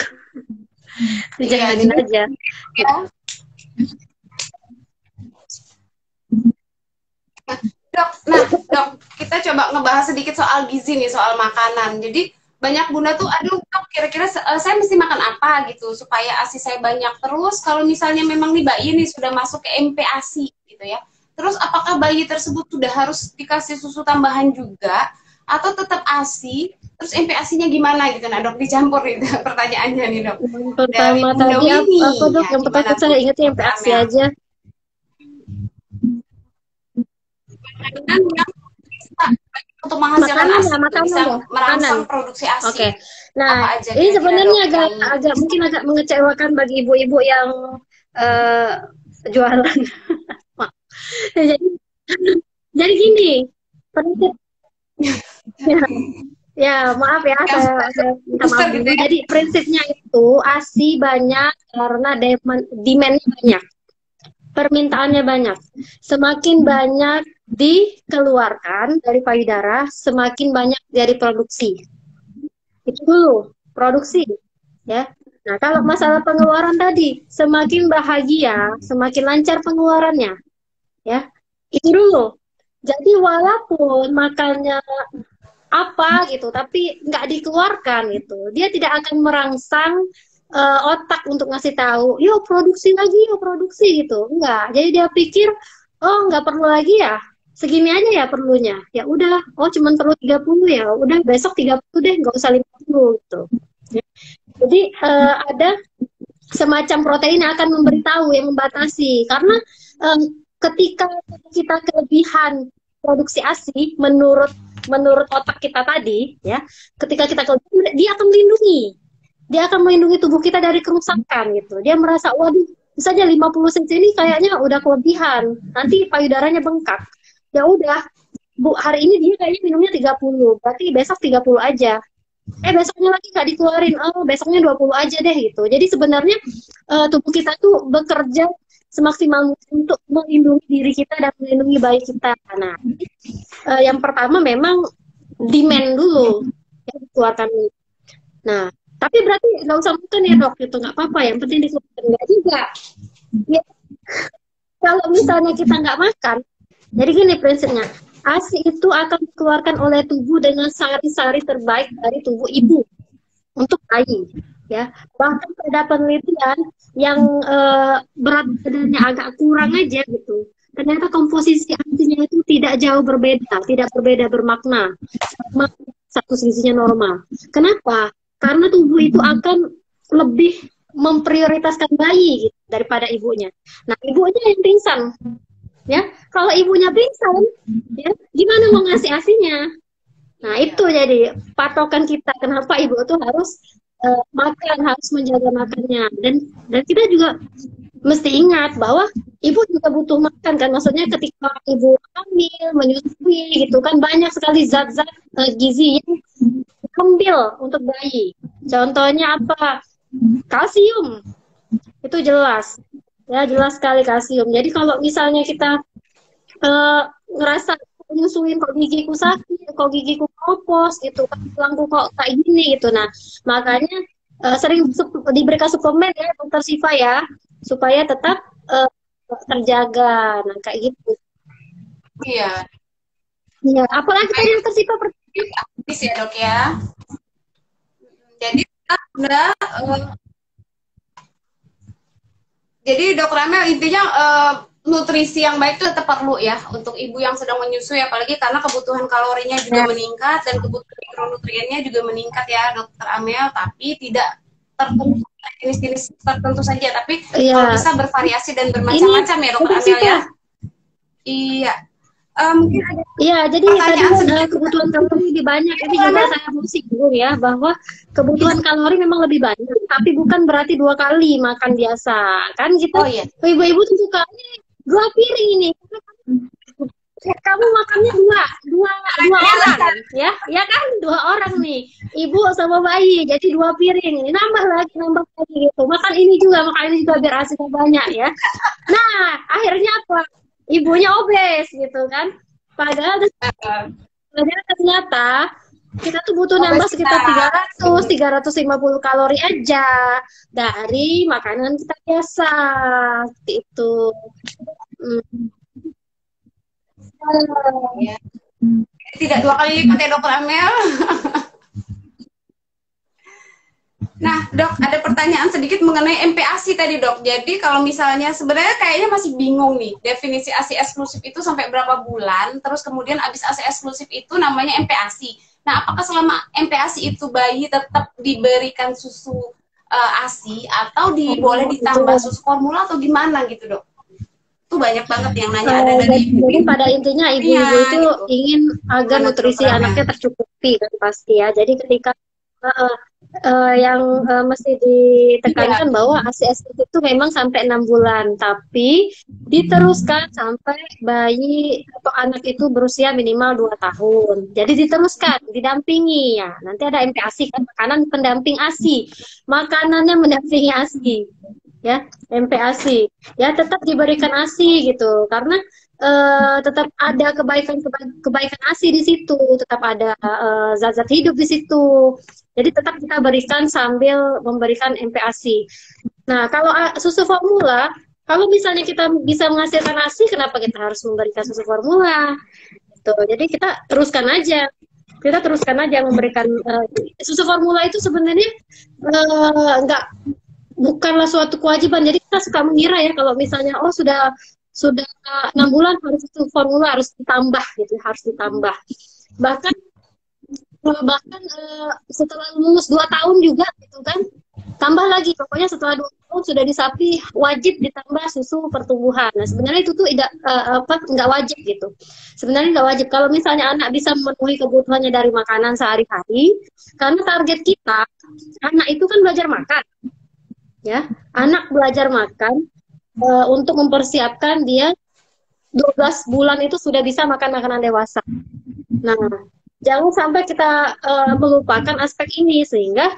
dijalanin aja. Dok, kita coba ngebahas sedikit soal gizi nih, soal makanan. Jadi banyak bunda tuh, aduh dok, kira-kira saya mesti makan apa gitu supaya ASI saya banyak. Terus kalau misalnya memang nih bayi nih sudah masuk ke MPASI gitu ya, terus apakah bayi tersebut sudah harus dikasih susu tambahan juga atau tetap ASI? Terus MPASI-nya gimana gitu? Nah dok, dicampur itu pertanyaannya nih dok. Pertama tadi apa dok? Yang pertama saya ingatnya MPASI aja. Yang untuk menghasilkan ASI, bisa merangsang produksi ASI. Oke. Nah, ini sebenarnya mungkin agak mengecewakan bagi ibu-ibu yang jualan. jadi gini, prinsip maaf ya, saya minta maaf dulu. Jadi prinsipnya itu ASI banyak karena demand-nya banyak, permintaannya banyak. Semakin banyak dikeluarkan dari payudara, semakin banyak dari produksi. Itu dulu, produksi ya. Nah, kalau masalah pengeluaran tadi, semakin bahagia, semakin lancar pengeluarannya, ya. Itu dulu. Jadi walaupun makannya apa gitu, tapi nggak dikeluarkan gitu, dia tidak akan merangsang otak untuk ngasih tahu, yuk produksi lagi, yuk produksi gitu. Enggak. Jadi dia pikir, oh nggak perlu lagi ya, segini aja ya perlunya. Ya udah, oh cuman perlu 30 ya, udah besok 30 deh, nggak usah 50 gitu. Jadi ada semacam protein yang akan memberitahu, yang membatasi. Karena ketika kita kelebihan produksi ASI menurut otak kita tadi, ya, ketika kita kelebihan, dia akan melindungi tubuh kita dari kerusakan gitu. Dia merasa, waduh, misalnya 50 cc ini kayaknya udah kelebihan, nanti payudaranya bengkak. Ya udah, Bu, hari ini dia kayaknya minumnya 30, berarti besok 30 aja. Besoknya lagi nggak dikeluarin, besoknya 20 aja deh gitu. Jadi sebenarnya tubuh kita tuh bekerja semaksimal mungkin untuk melindungi diri kita dan melindungi bayi kita. Nah, yang pertama memang demand dulu yang dikeluarkan. Nah, tapi berarti nggak usah makan ya dok, itu nggak apa-apa, yang penting dikeluarkan. Nggak juga. Ya, kalau misalnya kita nggak makan, jadi gini prinsipnya, ASI itu akan dikeluarkan oleh tubuh dengan sari-sari terbaik dari tubuh ibu untuk bayi. Ya, bahkan pada penelitian yang berat badannya agak kurang aja gitu, ternyata komposisi ASInya itu tidak jauh berbeda, tidak berbeda bermakna, sama satu sisinya normal. Kenapa? Karena tubuh itu akan lebih memprioritaskan bayi gitu, daripada ibunya. Nah, ibunya yang pingsan. Ya, kalau ibunya pingsan, ya, gimana mau ngasih ASInya? Nah, itu jadi patokan kita kenapa ibu itu harus makan, harus menjaga makannya. Dan kita juga mesti ingat bahwa ibu juga butuh makan kan. Maksudnya ketika ibu hamil, menyusui gitu kan, banyak sekali zat-zat gizi yang ambil untuk bayi. Contohnya apa? Kalsium. Itu jelas. Ya, jelas sekali kalsium. Jadi kalau misalnya kita ngerasa nyusuin kok gigiku sakit, kok gigiku kopos gitu, kan tulangku kok kayak gini gitu. Nah, makanya sering diberikan suplemen ya dokter Siva ya, supaya tetap terjaga. Nah, kayak gitu. Iya. Iya, apalagi tadi dokter Siva habis ya dok ya. Jadi udah jadi dokter Amel intinya nutrisi yang baik itu tetap perlu ya untuk ibu yang sedang menyusui, apalagi karena kebutuhan kalorinya juga meningkat dan kebutuhan mikronutriennya juga meningkat ya dokter Amel, tapi tidak tertentu jenis-jenis tertentu saja, tapi kalau bisa bervariasi dan bermacam-macam ya dokter Amel ya. Iya. Mungkin ada jadi tadi kebutuhan kalori lebih banyak. Ini juga saya mau singgung ya, bahwa kebutuhan kalori memang lebih banyak, tapi bukan berarti 2 kali makan biasa. Kan gitu. Ibu-ibu tuh suka 2 piring ini. Kamu makannya dua orang ya kan, 2 orang nih, ibu sama bayi, jadi 2 piring, ini nambah lagi gitu, makan ini juga biar hasilnya banyak ya. Nah, akhirnya apa? Ibunya obes gitu kan, padahal ternyata kita tuh butuh nambah sekitar 350 kalori aja dari makanan kita biasa, seperti itu. Ya. Tidak 2 kali lipat ya dokter Amel. Nah dok, ada pertanyaan sedikit mengenai MPASI tadi dok. Jadi kalau misalnya sebenarnya kayaknya masih bingung nih, definisi ASI eksklusif itu sampai berapa bulan, terus kemudian abis ASI eksklusif itu namanya MPASI. Nah, apakah selama MPASI itu bayi tetap diberikan susu ASI atau boleh ditambah susu formula atau gimana gitu dok? Itu banyak banget yang nanya, ada dari jadi pada intinya ibu-ibu itu gitu, ingin agar nutrisi anaknya tercukupi kan pasti ya. Jadi ketika yang mesti ditekankan bahwa ASI itu memang sampai 6 bulan, tapi diteruskan sampai bayi atau anak itu berusia minimal 2 tahun. Jadi diteruskan, didampingi ya. Nanti ada MPASI kan, makanan pendamping ASI, makanannya mendampingi ASI. Ya, MPASI ya tetap diberikan ASI gitu, karena tetap ada kebaikan ASI di situ, tetap ada zat-zat hidup di situ. Jadi tetap kita berikan sambil memberikan MPASI. Nah, kalau susu formula, kalau misalnya kita bisa menghasilkan ASI, kenapa kita harus memberikan susu formula? Gitu. Jadi kita teruskan aja. Kita teruskan aja memberikan susu formula itu sebenarnya bukanlah suatu kewajiban. Jadi kita suka mengira ya kalau misalnya sudah 6 bulan harus susu formula harus ditambah gitu, harus ditambah. Bahkan setelah lulus 2 tahun juga gitu kan, tambah lagi. Pokoknya setelah 2 tahun sudah disapi wajib ditambah susu pertumbuhan. Nah sebenarnya itu tuh nggak wajib gitu. Sebenarnya nggak wajib kalau misalnya anak bisa memenuhi kebutuhannya dari makanan sehari-hari, karena target kita anak itu kan belajar makan, ya. Anak belajar makan untuk mempersiapkan dia 12 bulan itu sudah bisa makan makanan dewasa. Nah, jangan sampai kita melupakan aspek ini sehingga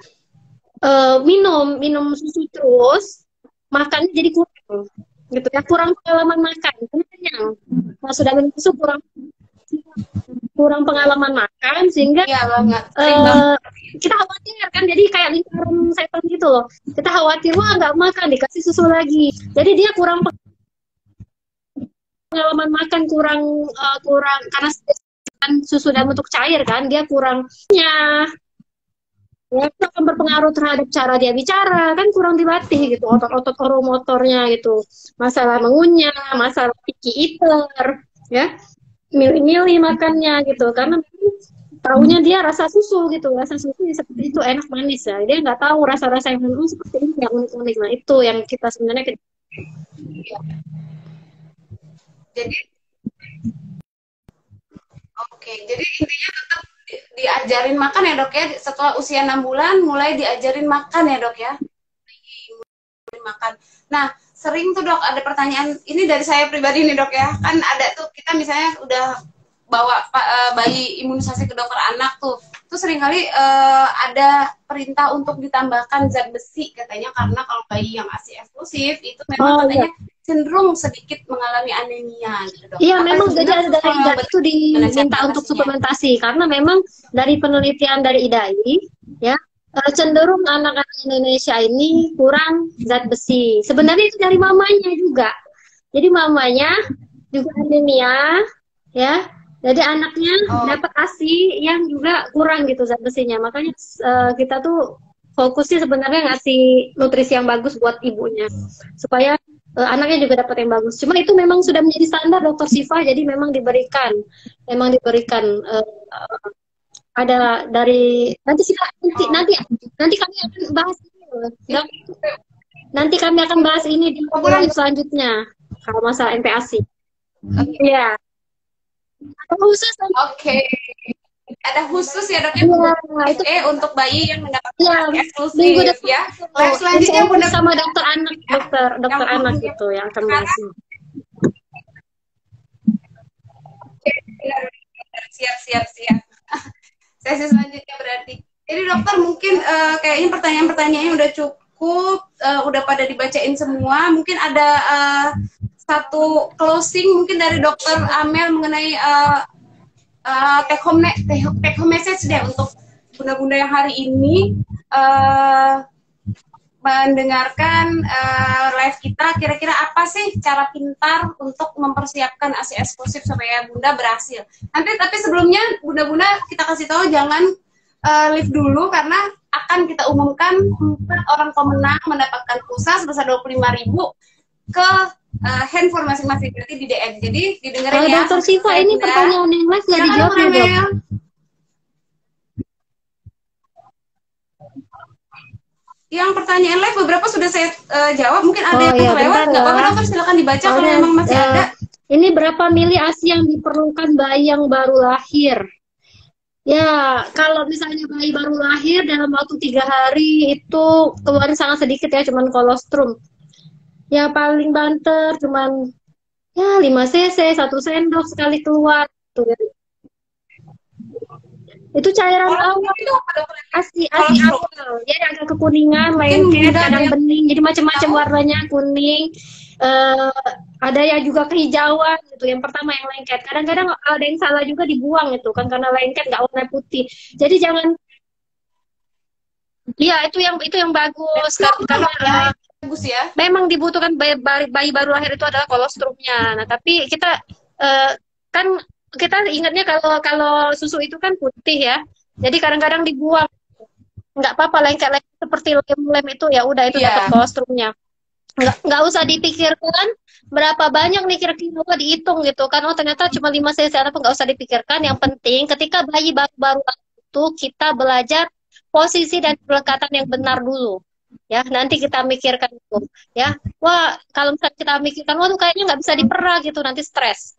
minum susu terus, makannya jadi kurang, gitu ya, kurang pengalaman makan, karena kenyang. Nah, sudah minum susu kurang pengalaman makan sehingga kita khawatir kan, jadi kayak lingkaran setan gitu loh. Kita khawatir nggak makan dikasih susu lagi, jadi dia kurang pengalaman makan, kurang karena susu dalam bentuk cair kan, dia kurangnya ya, itu akan berpengaruh terhadap cara dia bicara kan, kurang dilatih gitu, otot-otot oromotornya gitu, masalah mengunyah, masalah picky eater ya, milih-milih makannya gitu, karena taunya dia rasa susu gitu, rasa susu seperti itu enak manis ya, dia nggak tahu rasa-rasa yang seperti ini yang unik-unik. Nah itu yang kita sebenarnya jadi jadi intinya tetap diajarin makan ya dok ya, setelah usia 6 bulan mulai diajarin makan ya dok ya, makan. Nah sering tuh dok ada pertanyaan, ini dari saya pribadi nih dok ya, kan ada tuh kita misalnya udah bawa bayi imunisasi ke dokter anak tuh seringkali ada perintah untuk ditambahkan zat besi katanya, karena kalau bayi yang ASI eksklusif itu memang katanya cenderung sedikit mengalami anemia gitu dok. Iya memang dari IDAI itu diminta untuk suplementasi, karena memang dari penelitian dari IDAI ya cenderung anak-anak Indonesia ini kurang zat besi. Sebenarnya itu dari mamanya juga. Jadi mamanya juga anemia ya. Jadi anaknya dapat ASI yang juga kurang gitu zat besinya. Makanya kita tuh fokusnya sebenarnya ngasih nutrisi yang bagus buat ibunya supaya anaknya juga dapat yang bagus. Cuma itu memang sudah menjadi standar dokter Siva, jadi memang diberikan ada dari nanti kami akan bahas ini loh. Nanti kami akan bahas ini di bulan selanjutnya kalau masalah MPASI. Iya. Ada khusus ya dok ya, untuk bayi yang mendapatkan eksklusif ya. Live selanjutnya Bunda sama dokter anak, dokter anak gitu yang akan bahas. Siap. Sesi selanjutnya berarti. Jadi dokter mungkin kayaknya pertanyaan-pertanyaannya udah cukup, udah pada dibacain semua. Mungkin ada satu closing mungkin dari dokter Amel mengenai take home message deh untuk bunda-bunda yang hari ini mendengarkan live kita. Kira-kira apa sih cara pintar untuk mempersiapkan ASI eksklusif supaya bunda berhasil? Nanti tapi sebelumnya bunda-bunda kita kasih tahu jangan live dulu, karena akan kita umumkan 4 orang pemenang mendapatkan pulsa sebesar 25.000 ke handphone masing-masing, berarti di DM. Jadi didengerin ya. Dokter Siva, ini pertanyaan yang live nggak dijawab ya dok? Yang pertanyaan live beberapa sudah saya jawab, mungkin ada yang kelewat, nggak apa-apa dokter, silakan dibaca kalau memang masih ada. Ini berapa mili ASI yang diperlukan bayi yang baru lahir? Ya, kalau misalnya bayi baru lahir dalam waktu 3 hari itu keluarin sangat sedikit ya, cuman kolostrum. Ya paling banter cuman ya 5 cc, 1 sendok sekali keluar tuh. Itu cairan awal ASI awal. Jadi agak kekuningan, lengket, kadang bening, jadi macam-macam warnanya, kuning, Ada yang juga kehijauan gitu. Yang pertama yang lengket. Kadang-kadang ada yang salah juga dibuang itu kan karena lengket nggak warna putih. Jadi jangan, iya itu yang bagus karena ya, bagus ya. memang dibutuhkan bayi baru lahir itu adalah kolostrumnya. Nah, tapi kita kan kita ingatnya kalau susu itu kan putih ya. Jadi kadang-kadang dibuang. Nggak apa-apa lengket-lengket seperti lem-lem itu ya udah itu dapat kolostrumnya. Nggak usah dipikirkan berapa banyak nih kira-kira dihitung gitu kan. Oh ternyata cuma 5 cc apa nggak usah dipikirkan. Yang penting ketika bayi baru itu kita belajar posisi dan pelekatan yang benar dulu. Ya, nanti kita mikirkan itu. Ya, wah kalau misalnya kita mikirkan, waduh kayaknya nggak bisa dipera gitu, nanti stres.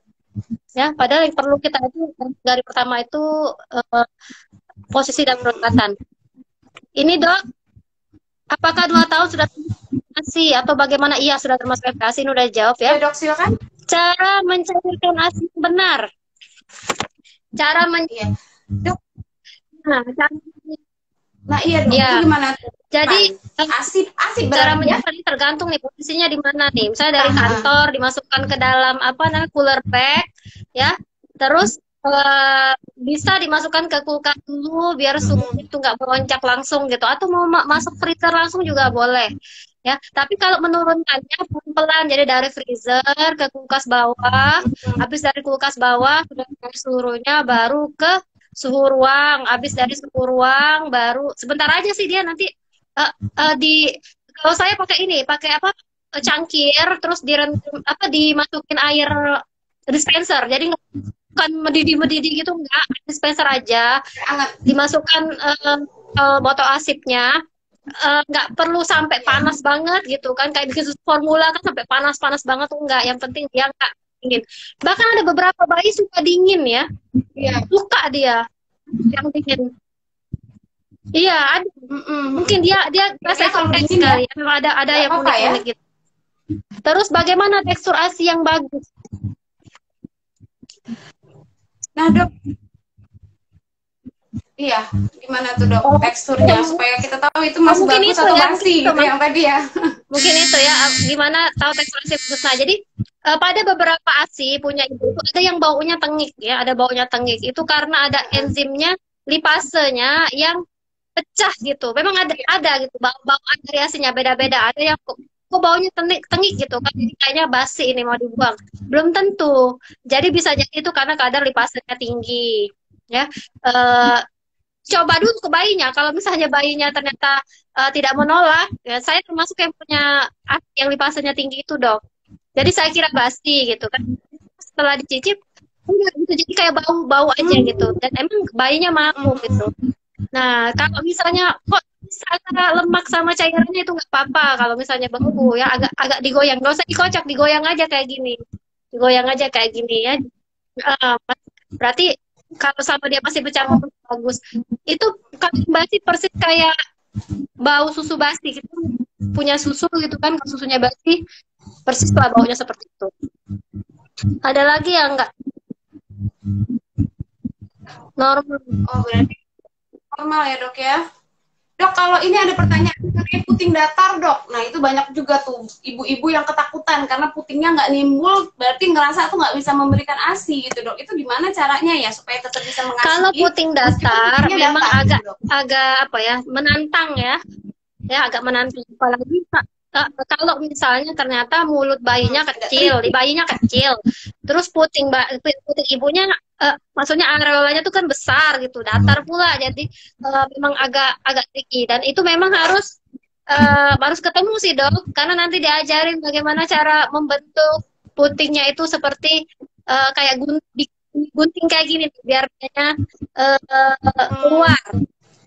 Ya, padahal yang perlu kita itu dari pertama itu posisi dan pelekatan. Ini dok, apakah 2 tahun sudah ASI atau bagaimana? Iya sudah termasuk ASI, ini udah jawab ya. Dok silakan. Cara mencairkan ASI yang benar. Cara Dok. Nah, iya dok, itu gimana? Jadi asip cara mencairkan ini tergantung nih posisinya di mana nih. Misalnya dari kantor dimasukkan ke dalam cooler bag, ya. Terus bisa dimasukkan ke kulkas dulu biar suhu itu nggak melonjak langsung gitu. Atau mau masuk freezer langsung juga boleh. Ya, tapi kalau menurunkannya pelan-pelan, jadi dari freezer ke kulkas bawah, habis dari kulkas bawah sudah seluruhnya baru ke suhu ruang, habis dari suhu ruang baru sebentar aja sih dia nanti kalau saya pakai cangkir terus dimasukin air dispenser, jadi bukan mendidih gitu enggak, dispenser aja dimasukkan botol asipnya. Nggak perlu sampai panas banget gitu kan, kayak bikin formula kan sampai panas banget tuh enggak, yang penting dia nggak dingin. Bahkan ada beberapa bayi suka dingin ya, suka dia yang dingin. Iya, ada. Mungkin dia rasa kompleks sekali. Ya. Memang ada yang unik-unik gitu. Terus bagaimana tekstur ASI yang bagus? Nah dok, iya, gimana tuh dok teksturnya supaya kita tahu itu masih bagus atau basi gitu yang tadi ya. Mungkin itu ya, gimana tahu tekstur ASI bagus. Nah, jadi pada beberapa ASI punya ibu ada yang baunya tengik ya, ada baunya tengik. Itu karena ada enzimnya lipasenya yang pecah gitu. Memang ada gitu bau-bauan dari ASINya beda-beda. Ada yang kok baunya tengik gitu kan, jadi kayaknya basi ini mau dibuang. Belum tentu. Jadi bisa jadi itu karena kadar lipasenya tinggi. Ya, coba dulu ke bayinya. Kalau misalnya bayinya ternyata tidak menolak, ya saya termasuk yang punya yang lipasenya tinggi itu dok. Jadi saya kira basi gitu kan. Setelah dicicip, enggak gitu, jadi kayak bau aja gitu. Dan emang bayinya mampu gitu. Nah, kalau misalnya kok antara lemak sama cairannya itu nggak apa-apa. Kalau misalnya beku ya agak digoyang, nggak usah dikocok, digoyang aja kayak gini, ya. Berarti kalau sama dia masih bercampur bagus. Itu kalau basi persis kayak bau susu basi gitu. Punya susu gitu kan, kalau susunya basi persis lah baunya seperti itu. Ada lagi yang enggak normal? Oh berarti normal ya dok ya. Dok, kalau ini ada pertanyaan mengenai puting datar dok. Nah itu banyak juga tuh ibu-ibu yang ketakutan karena putingnya nggak nimbul, berarti ngerasa tuh nggak bisa memberikan ASI gitu dok. Itu gimana caranya ya supaya tetap bisa mengasihi? Kalau puting datar memang agak menantang ya, agak menantang. Apalagi kalau misalnya ternyata mulut bayinya kecil, terus puting ibunya, maksudnya areolanya tuh kan besar gitu, datar pula, jadi memang agak tricky, dan itu memang harus ketemu sih dok, karena nanti diajarin bagaimana cara membentuk putingnya itu seperti kayak gunting kayak gini, biar dia keluar.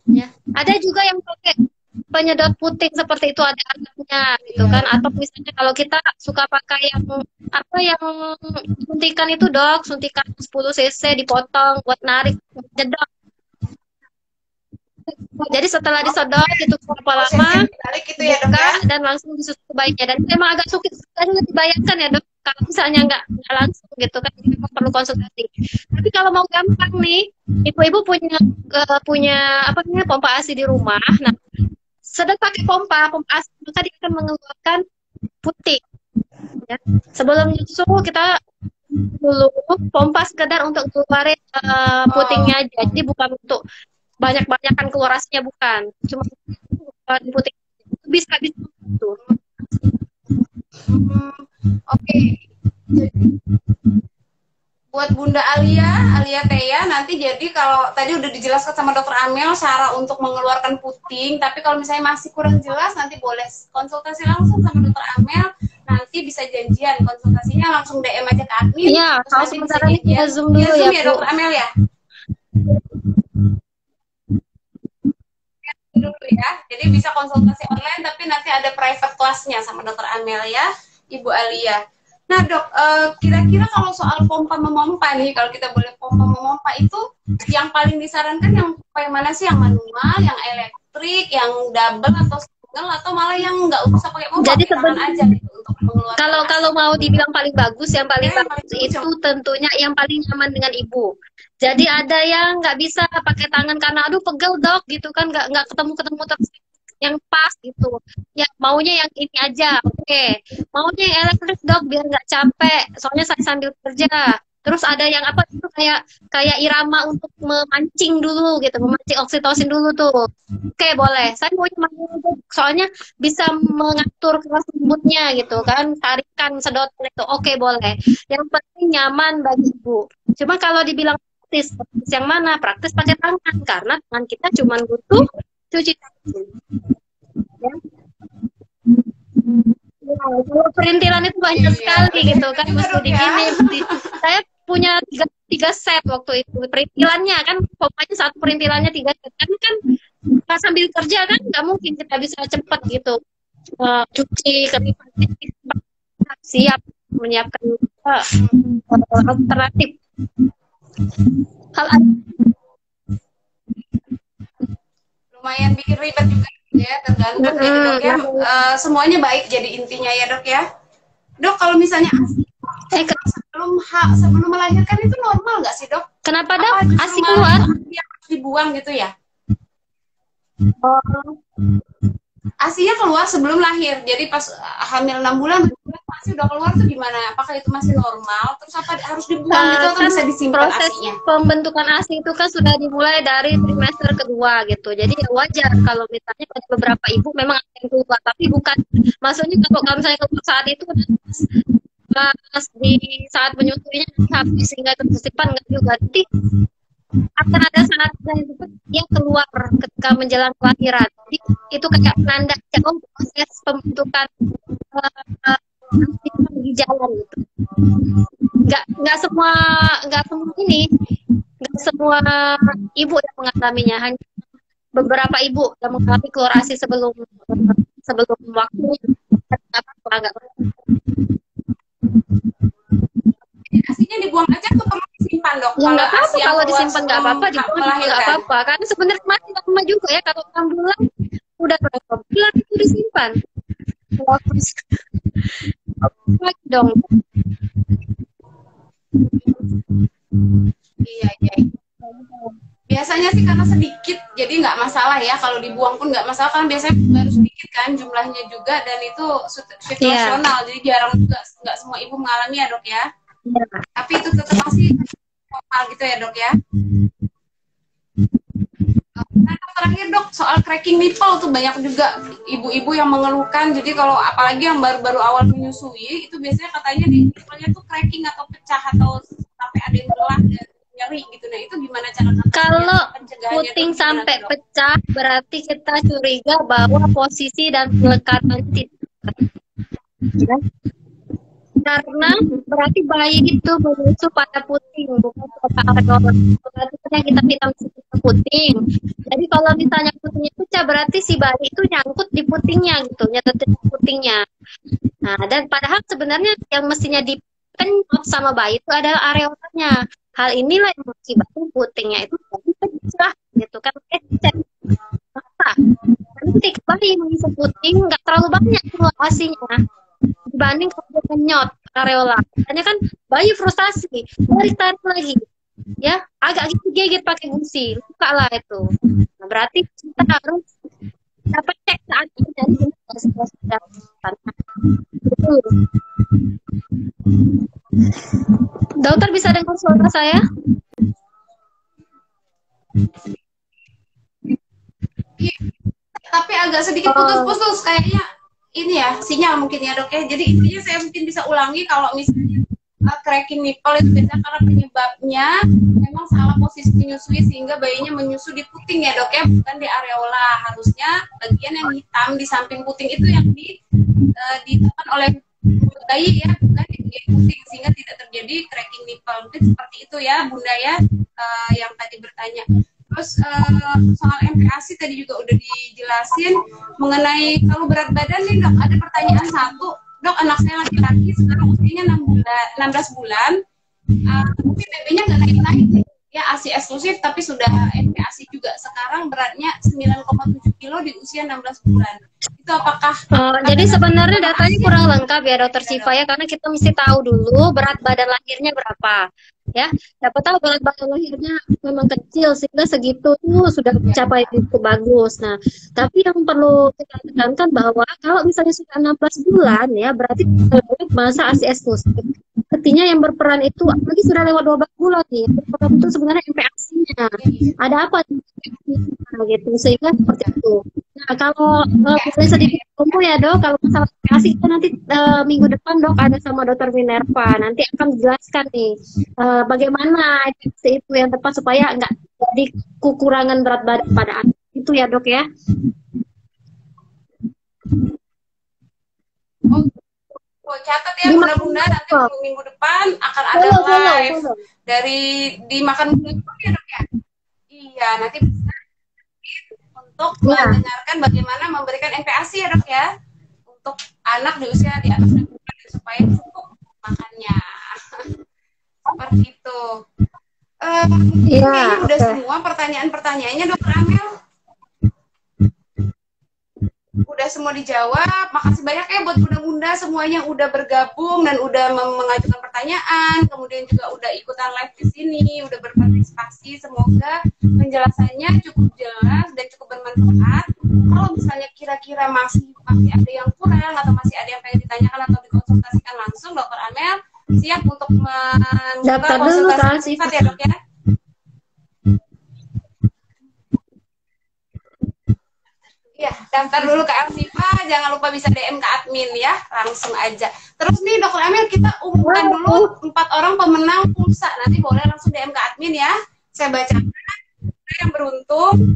Ya. Ada juga yang pakai penyedot puting seperti itu, ada alatnya gitu kan, atau misalnya kalau kita suka pakai yang suntikan itu dok, suntikan 10 cc dipotong buat narik jedok. Jadi setelah disedot itu berapa lama gitu ya, dok, ya? Dan langsung disusu bayinya, dan memang agak sulit dibayangkan ya dok kalau misalnya nggak langsung gitu kan, memang perlu konsultasi. Tapi kalau mau gampang nih, ibu-ibu punya pompa ASI di rumah. Nah, sedang pakai pompa ASI, maka dia akan mengeluarkan puting. Ya. Sebelum nyusu kita dulu pompa sekedar untuk keluarin putingnya aja. Jadi bukan untuk banyak-banyakan keluar asinya, bukan. Cuma keluarin puting. Bisa gitu. Oke. Buat Bunda Alia Tea, nanti jadi kalau tadi udah dijelaskan sama Dokter Amel cara untuk mengeluarkan puting, tapi kalau misalnya masih kurang jelas nanti boleh konsultasi langsung sama Dokter Amel, nanti bisa janjian konsultasinya langsung DM aja ke admin. Iya, kalau sementara ini kita Zoom dulu ya, ya, Bu. Dokter Amel ya. Dulu ya, jadi bisa konsultasi online, tapi nanti ada private class-nya sama Dokter Amel ya, Ibu Alia. Nah dok, kira-kira kalau soal pompa memompa nih, kalau kita boleh pompa memompa itu yang paling disarankan yang pompa yang mana sih? Yang manual, yang elektrik, yang double atau single, atau malah yang nggak usah pakai pompa? Jadi sebenarnya aja gitu untuk mengeluarkan. Kalau mau dibilang paling bagus, yang paling bagus itu tentunya yang paling nyaman dengan ibu. Jadi ada yang nggak bisa pakai tangan karena aduh pegel dok gitu kan, nggak ketemu terus yang pas gitu. Ya maunya yang ini aja, oke. Maunya yang elektrik dok biar nggak capek. Soalnya saya sambil kerja. Terus ada yang apa itu kayak irama untuk memancing dulu gitu, memancing oksitosin dulu tuh. Oke boleh. Saya maunya manual, soalnya bisa mengatur keras lembutnya gitu kan, tarikan sedotan itu. Oke boleh. Yang penting nyaman bagi ibu. Cuma kalau dibilang praktis yang mana? Praktis pakai tangan karena tangan kita cuma butuh cuci tangan. Ya. Ya, kalau perintilan itu banyak sekali gitu kan, mesti digini. Saya punya tiga set waktu itu perintilannya kan, pompanya satu perintilannya 3 set kan pas sambil kerja kan nggak mungkin kita bisa cepet gitu cuci keripan, siap menyiapkan alternatif. Lumayan bikin ribet juga ya, tergantung ya dok ya. Semuanya baik jadi intinya ya dok ya. Dok kalau misalnya sebelum melahirkan itu normal nggak sih dok? Kenapa dok? ASI keluar? Harus dibuang gitu ya? ASInya keluar sebelum lahir, jadi pas hamil 6 bulan masih udah keluar tuh gimana? Apakah itu masih normal? Terus apa harus dibuang gitu atau bisa disimpan proses ASInya? Pembentukan ASI itu kan sudah dimulai dari trimester kedua gitu, jadi ya wajar kalau misalnya beberapa ibu memang ada yang keluar, tapi bukan maksudnya kalau misalnya keluar saat itu pas di saat menyusuinya habis sehingga tersimpan nggak juga, nanti akan ada saatnya yang keluar ketika menjelang kelahiran. Jadi itu kayak penanda jauh proses pembentukan di jalan gitu. Nggak semua ibu yang mengalaminya, hanya beberapa ibu yang mengalami keluar ASI sebelum waktunya. Agak ASInya dibuang aja atau perlu disimpan dok? Ya nggak apa-apa, kalau disimpan nggak apa-apa, dibuang nggak apa-apa. Karena sebenarnya masih lama juga ya, kalau 6 bulan udah berapa bulan itu disimpan. Lagi dong. Iya. Biasanya sih karena sedikit, jadi nggak masalah ya. Kalau dibuang pun nggak masalah, kan biasanya baru sedikit kan jumlahnya juga, dan itu situasional, jadi jarang juga, nggak semua ibu mengalami ya dok ya. Tapi itu tetap masih normal gitu ya dok ya. Nah, terakhir dok, soal cracking nipple tuh banyak juga ibu-ibu yang mengeluhkan. Jadi kalau apalagi yang baru-baru awal menyusui itu biasanya katanya di nipplenya tuh cracking atau pecah atau sampai ada yang belah dan nyeri gitu. Nah itu gimana cara kalau puting sampai pecah berarti kita curiga bahwa posisi dan pelekatan tidak, karena berarti bayi itu menyusu pada puting bukan pada areola. Berarti kita puting. Jadi kalau misalnya putingnya pecah berarti si bayi itu nyangkut di putingnya gitu, nyetet di putingnya. Nah, dan padahal sebenarnya yang mestinya dipenyot sama bayi itu adalah areolanya. Hal inilah yang mengakibatkan putingnya itu pecah gitu kan. Nanti bayi mengisi puting nggak terlalu banyak keluar ASInya dibanding kalau penyot areola. Makanya kan bayi frustasi, tarik lagi, ya agak gigit pakai gusi, luka lah itu. Nah, berarti kita harus dapat cek saat ini dari sudah. Dokter bisa dengar suara saya? Tapi agak sedikit putus-putus kayaknya ini ya sinyal mungkin ya dok ya. Jadi intinya saya mungkin bisa ulangi kalau misalnya cracking nipple itu biasanya karena penyebabnya memang salah posisi menyusui sehingga bayinya menyusu di puting ya dok ya, bukan di areola. Harusnya bagian yang hitam di samping puting itu yang ditekan oleh bayi ya, bukan di bagian puting, sehingga tidak terjadi cracking nipple. Mungkin seperti itu ya bunda ya, yang tadi bertanya. Terus soal MPASI tadi juga udah dijelasin mengenai kalau berat badan nih dok, ada pertanyaan satu, dok anak saya laki-laki sekarang usianya 16 bulan, tapi BB-nya nggak naik-naik ya, ASI eksklusif tapi sudah MPASI juga, sekarang beratnya 9,7 kilo di usia 16 bulan. Itu apakah jadi sebenarnya datanya kurang lengkap ya dokter Siva ya, karena kita mesti tahu dulu berat badan lahirnya berapa ya. Dapat tahu berat badan lahirnya memang kecil sehingga segitu tuh sudah mencapai itu bagus. Nah, tapi yang perlu kita tekankan bahwa kalau misalnya sudah 16 bulan ya berarti masa ASI eksklusif. Artinya yang berperan itu apalagi sudah lewat 12 bulan nih, berperan itu sebenarnya MPASI-nya. Ada apa gitu sehingga seperti itu. Nah, kalau boleh sedikit info ya dok, kalau masalah MPASI kita nanti minggu depan dok ada sama dokter Minerva, nanti akan menjelaskan nih bagaimana itu yang tepat supaya nggak jadi kekurangan berat badan pada anak itu ya dok ya. Oh, catat ya bunda-bunda, nanti minggu depan akan ada live dari di Makan Bunda ya dok ya. Iya, nanti bisa untuk mendengarkan bagaimana memberikan MPASI ya dok ya untuk anak di usia di atas 6 bulan supaya cukup makannya. Seperti itu. Kayaknya udah semua pertanyaan-pertanyaannya dokter Amel. Udah semua dijawab. Makasih banyak ya buat bunda-bunda semuanya udah bergabung dan udah mengajukan pertanyaan, kemudian juga udah ikutan live di sini, udah berpartisipasi. Semoga penjelasannya cukup jelas dan cukup bermanfaat. Kalau misalnya kira-kira masih ada yang kurang atau masih ada yang pengen ditanyakan atau dikonsultasikan langsung, dokter Amel siap untuk membuka konsultasi privat ya dok ya. Ya, daftar dulu ke Alsifa, jangan lupa bisa DM ke admin ya, langsung aja. Terus nih dokter Amel kita umumkan dulu 4 orang pemenang pulsa, nanti boleh langsung DM ke admin ya. Saya bacakan yang beruntung.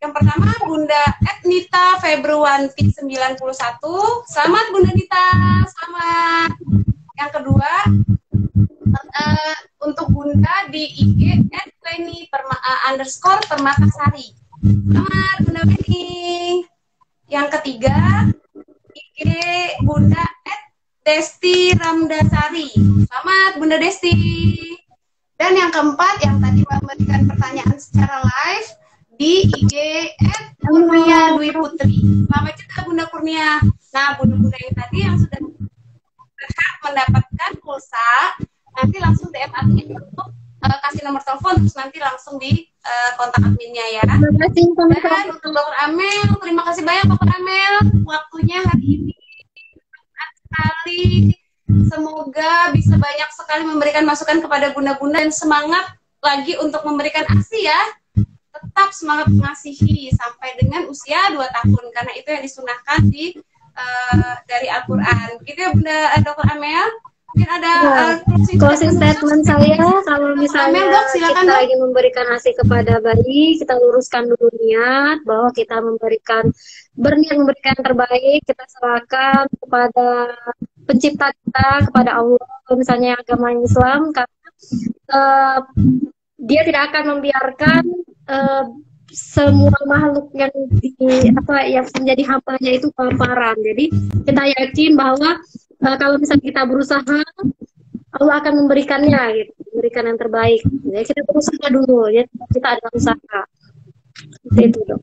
Yang pertama Bunda Etnita Februanti 91. Selamat Bunda Nita, selamat. Yang kedua untuk Bunda di IG @Weni_Permatasari. Selamat Bunda Weni. Yang ketiga IG Bunda @Desti Ramdasari. Selamat Bunda Desti. Dan yang keempat yang tadi memberikan pertanyaan secara live di IG @Kurnia Dwi Putri. Selamat juga Bunda Kurnia. Nah bunda-bunda yang tadi yang sudah berhak mendapatkan pulsa, nanti langsung DM admin untuk kasih nomor telepon, terus nanti langsung di kontak adminnya ya. Dan untuk dokter Amel, terima kasih banyak dokter Amel waktunya hari ini sekali. Semoga bisa banyak sekali memberikan masukan kepada bunda-bunda dan semangat lagi untuk memberikan ASI ya. Tetap semangat mengasihi sampai dengan usia 2 tahun karena itu yang disunahkan di dari Al-Quran. Begitu ya Bunda Dokter Amel. Mungkin ada closing statement saya, kalau misalnya kita lagi memberikan ASI kepada bayi, kita luruskan dulu niat bahwa kita berniat memberikan terbaik, kita serahkan kepada pencipta kita, kepada Allah, misalnya agama Islam, karena dia tidak akan membiarkan semua makhluk yang yang menjadi hambanya itu kelaparan. Jadi kita yakin bahwa kalau misalnya kita berusaha, Allah akan memberikannya, gitu, memberikan yang terbaik. Ya, kita berusaha dulu, ya kita ada usaha. Seperti itu dok.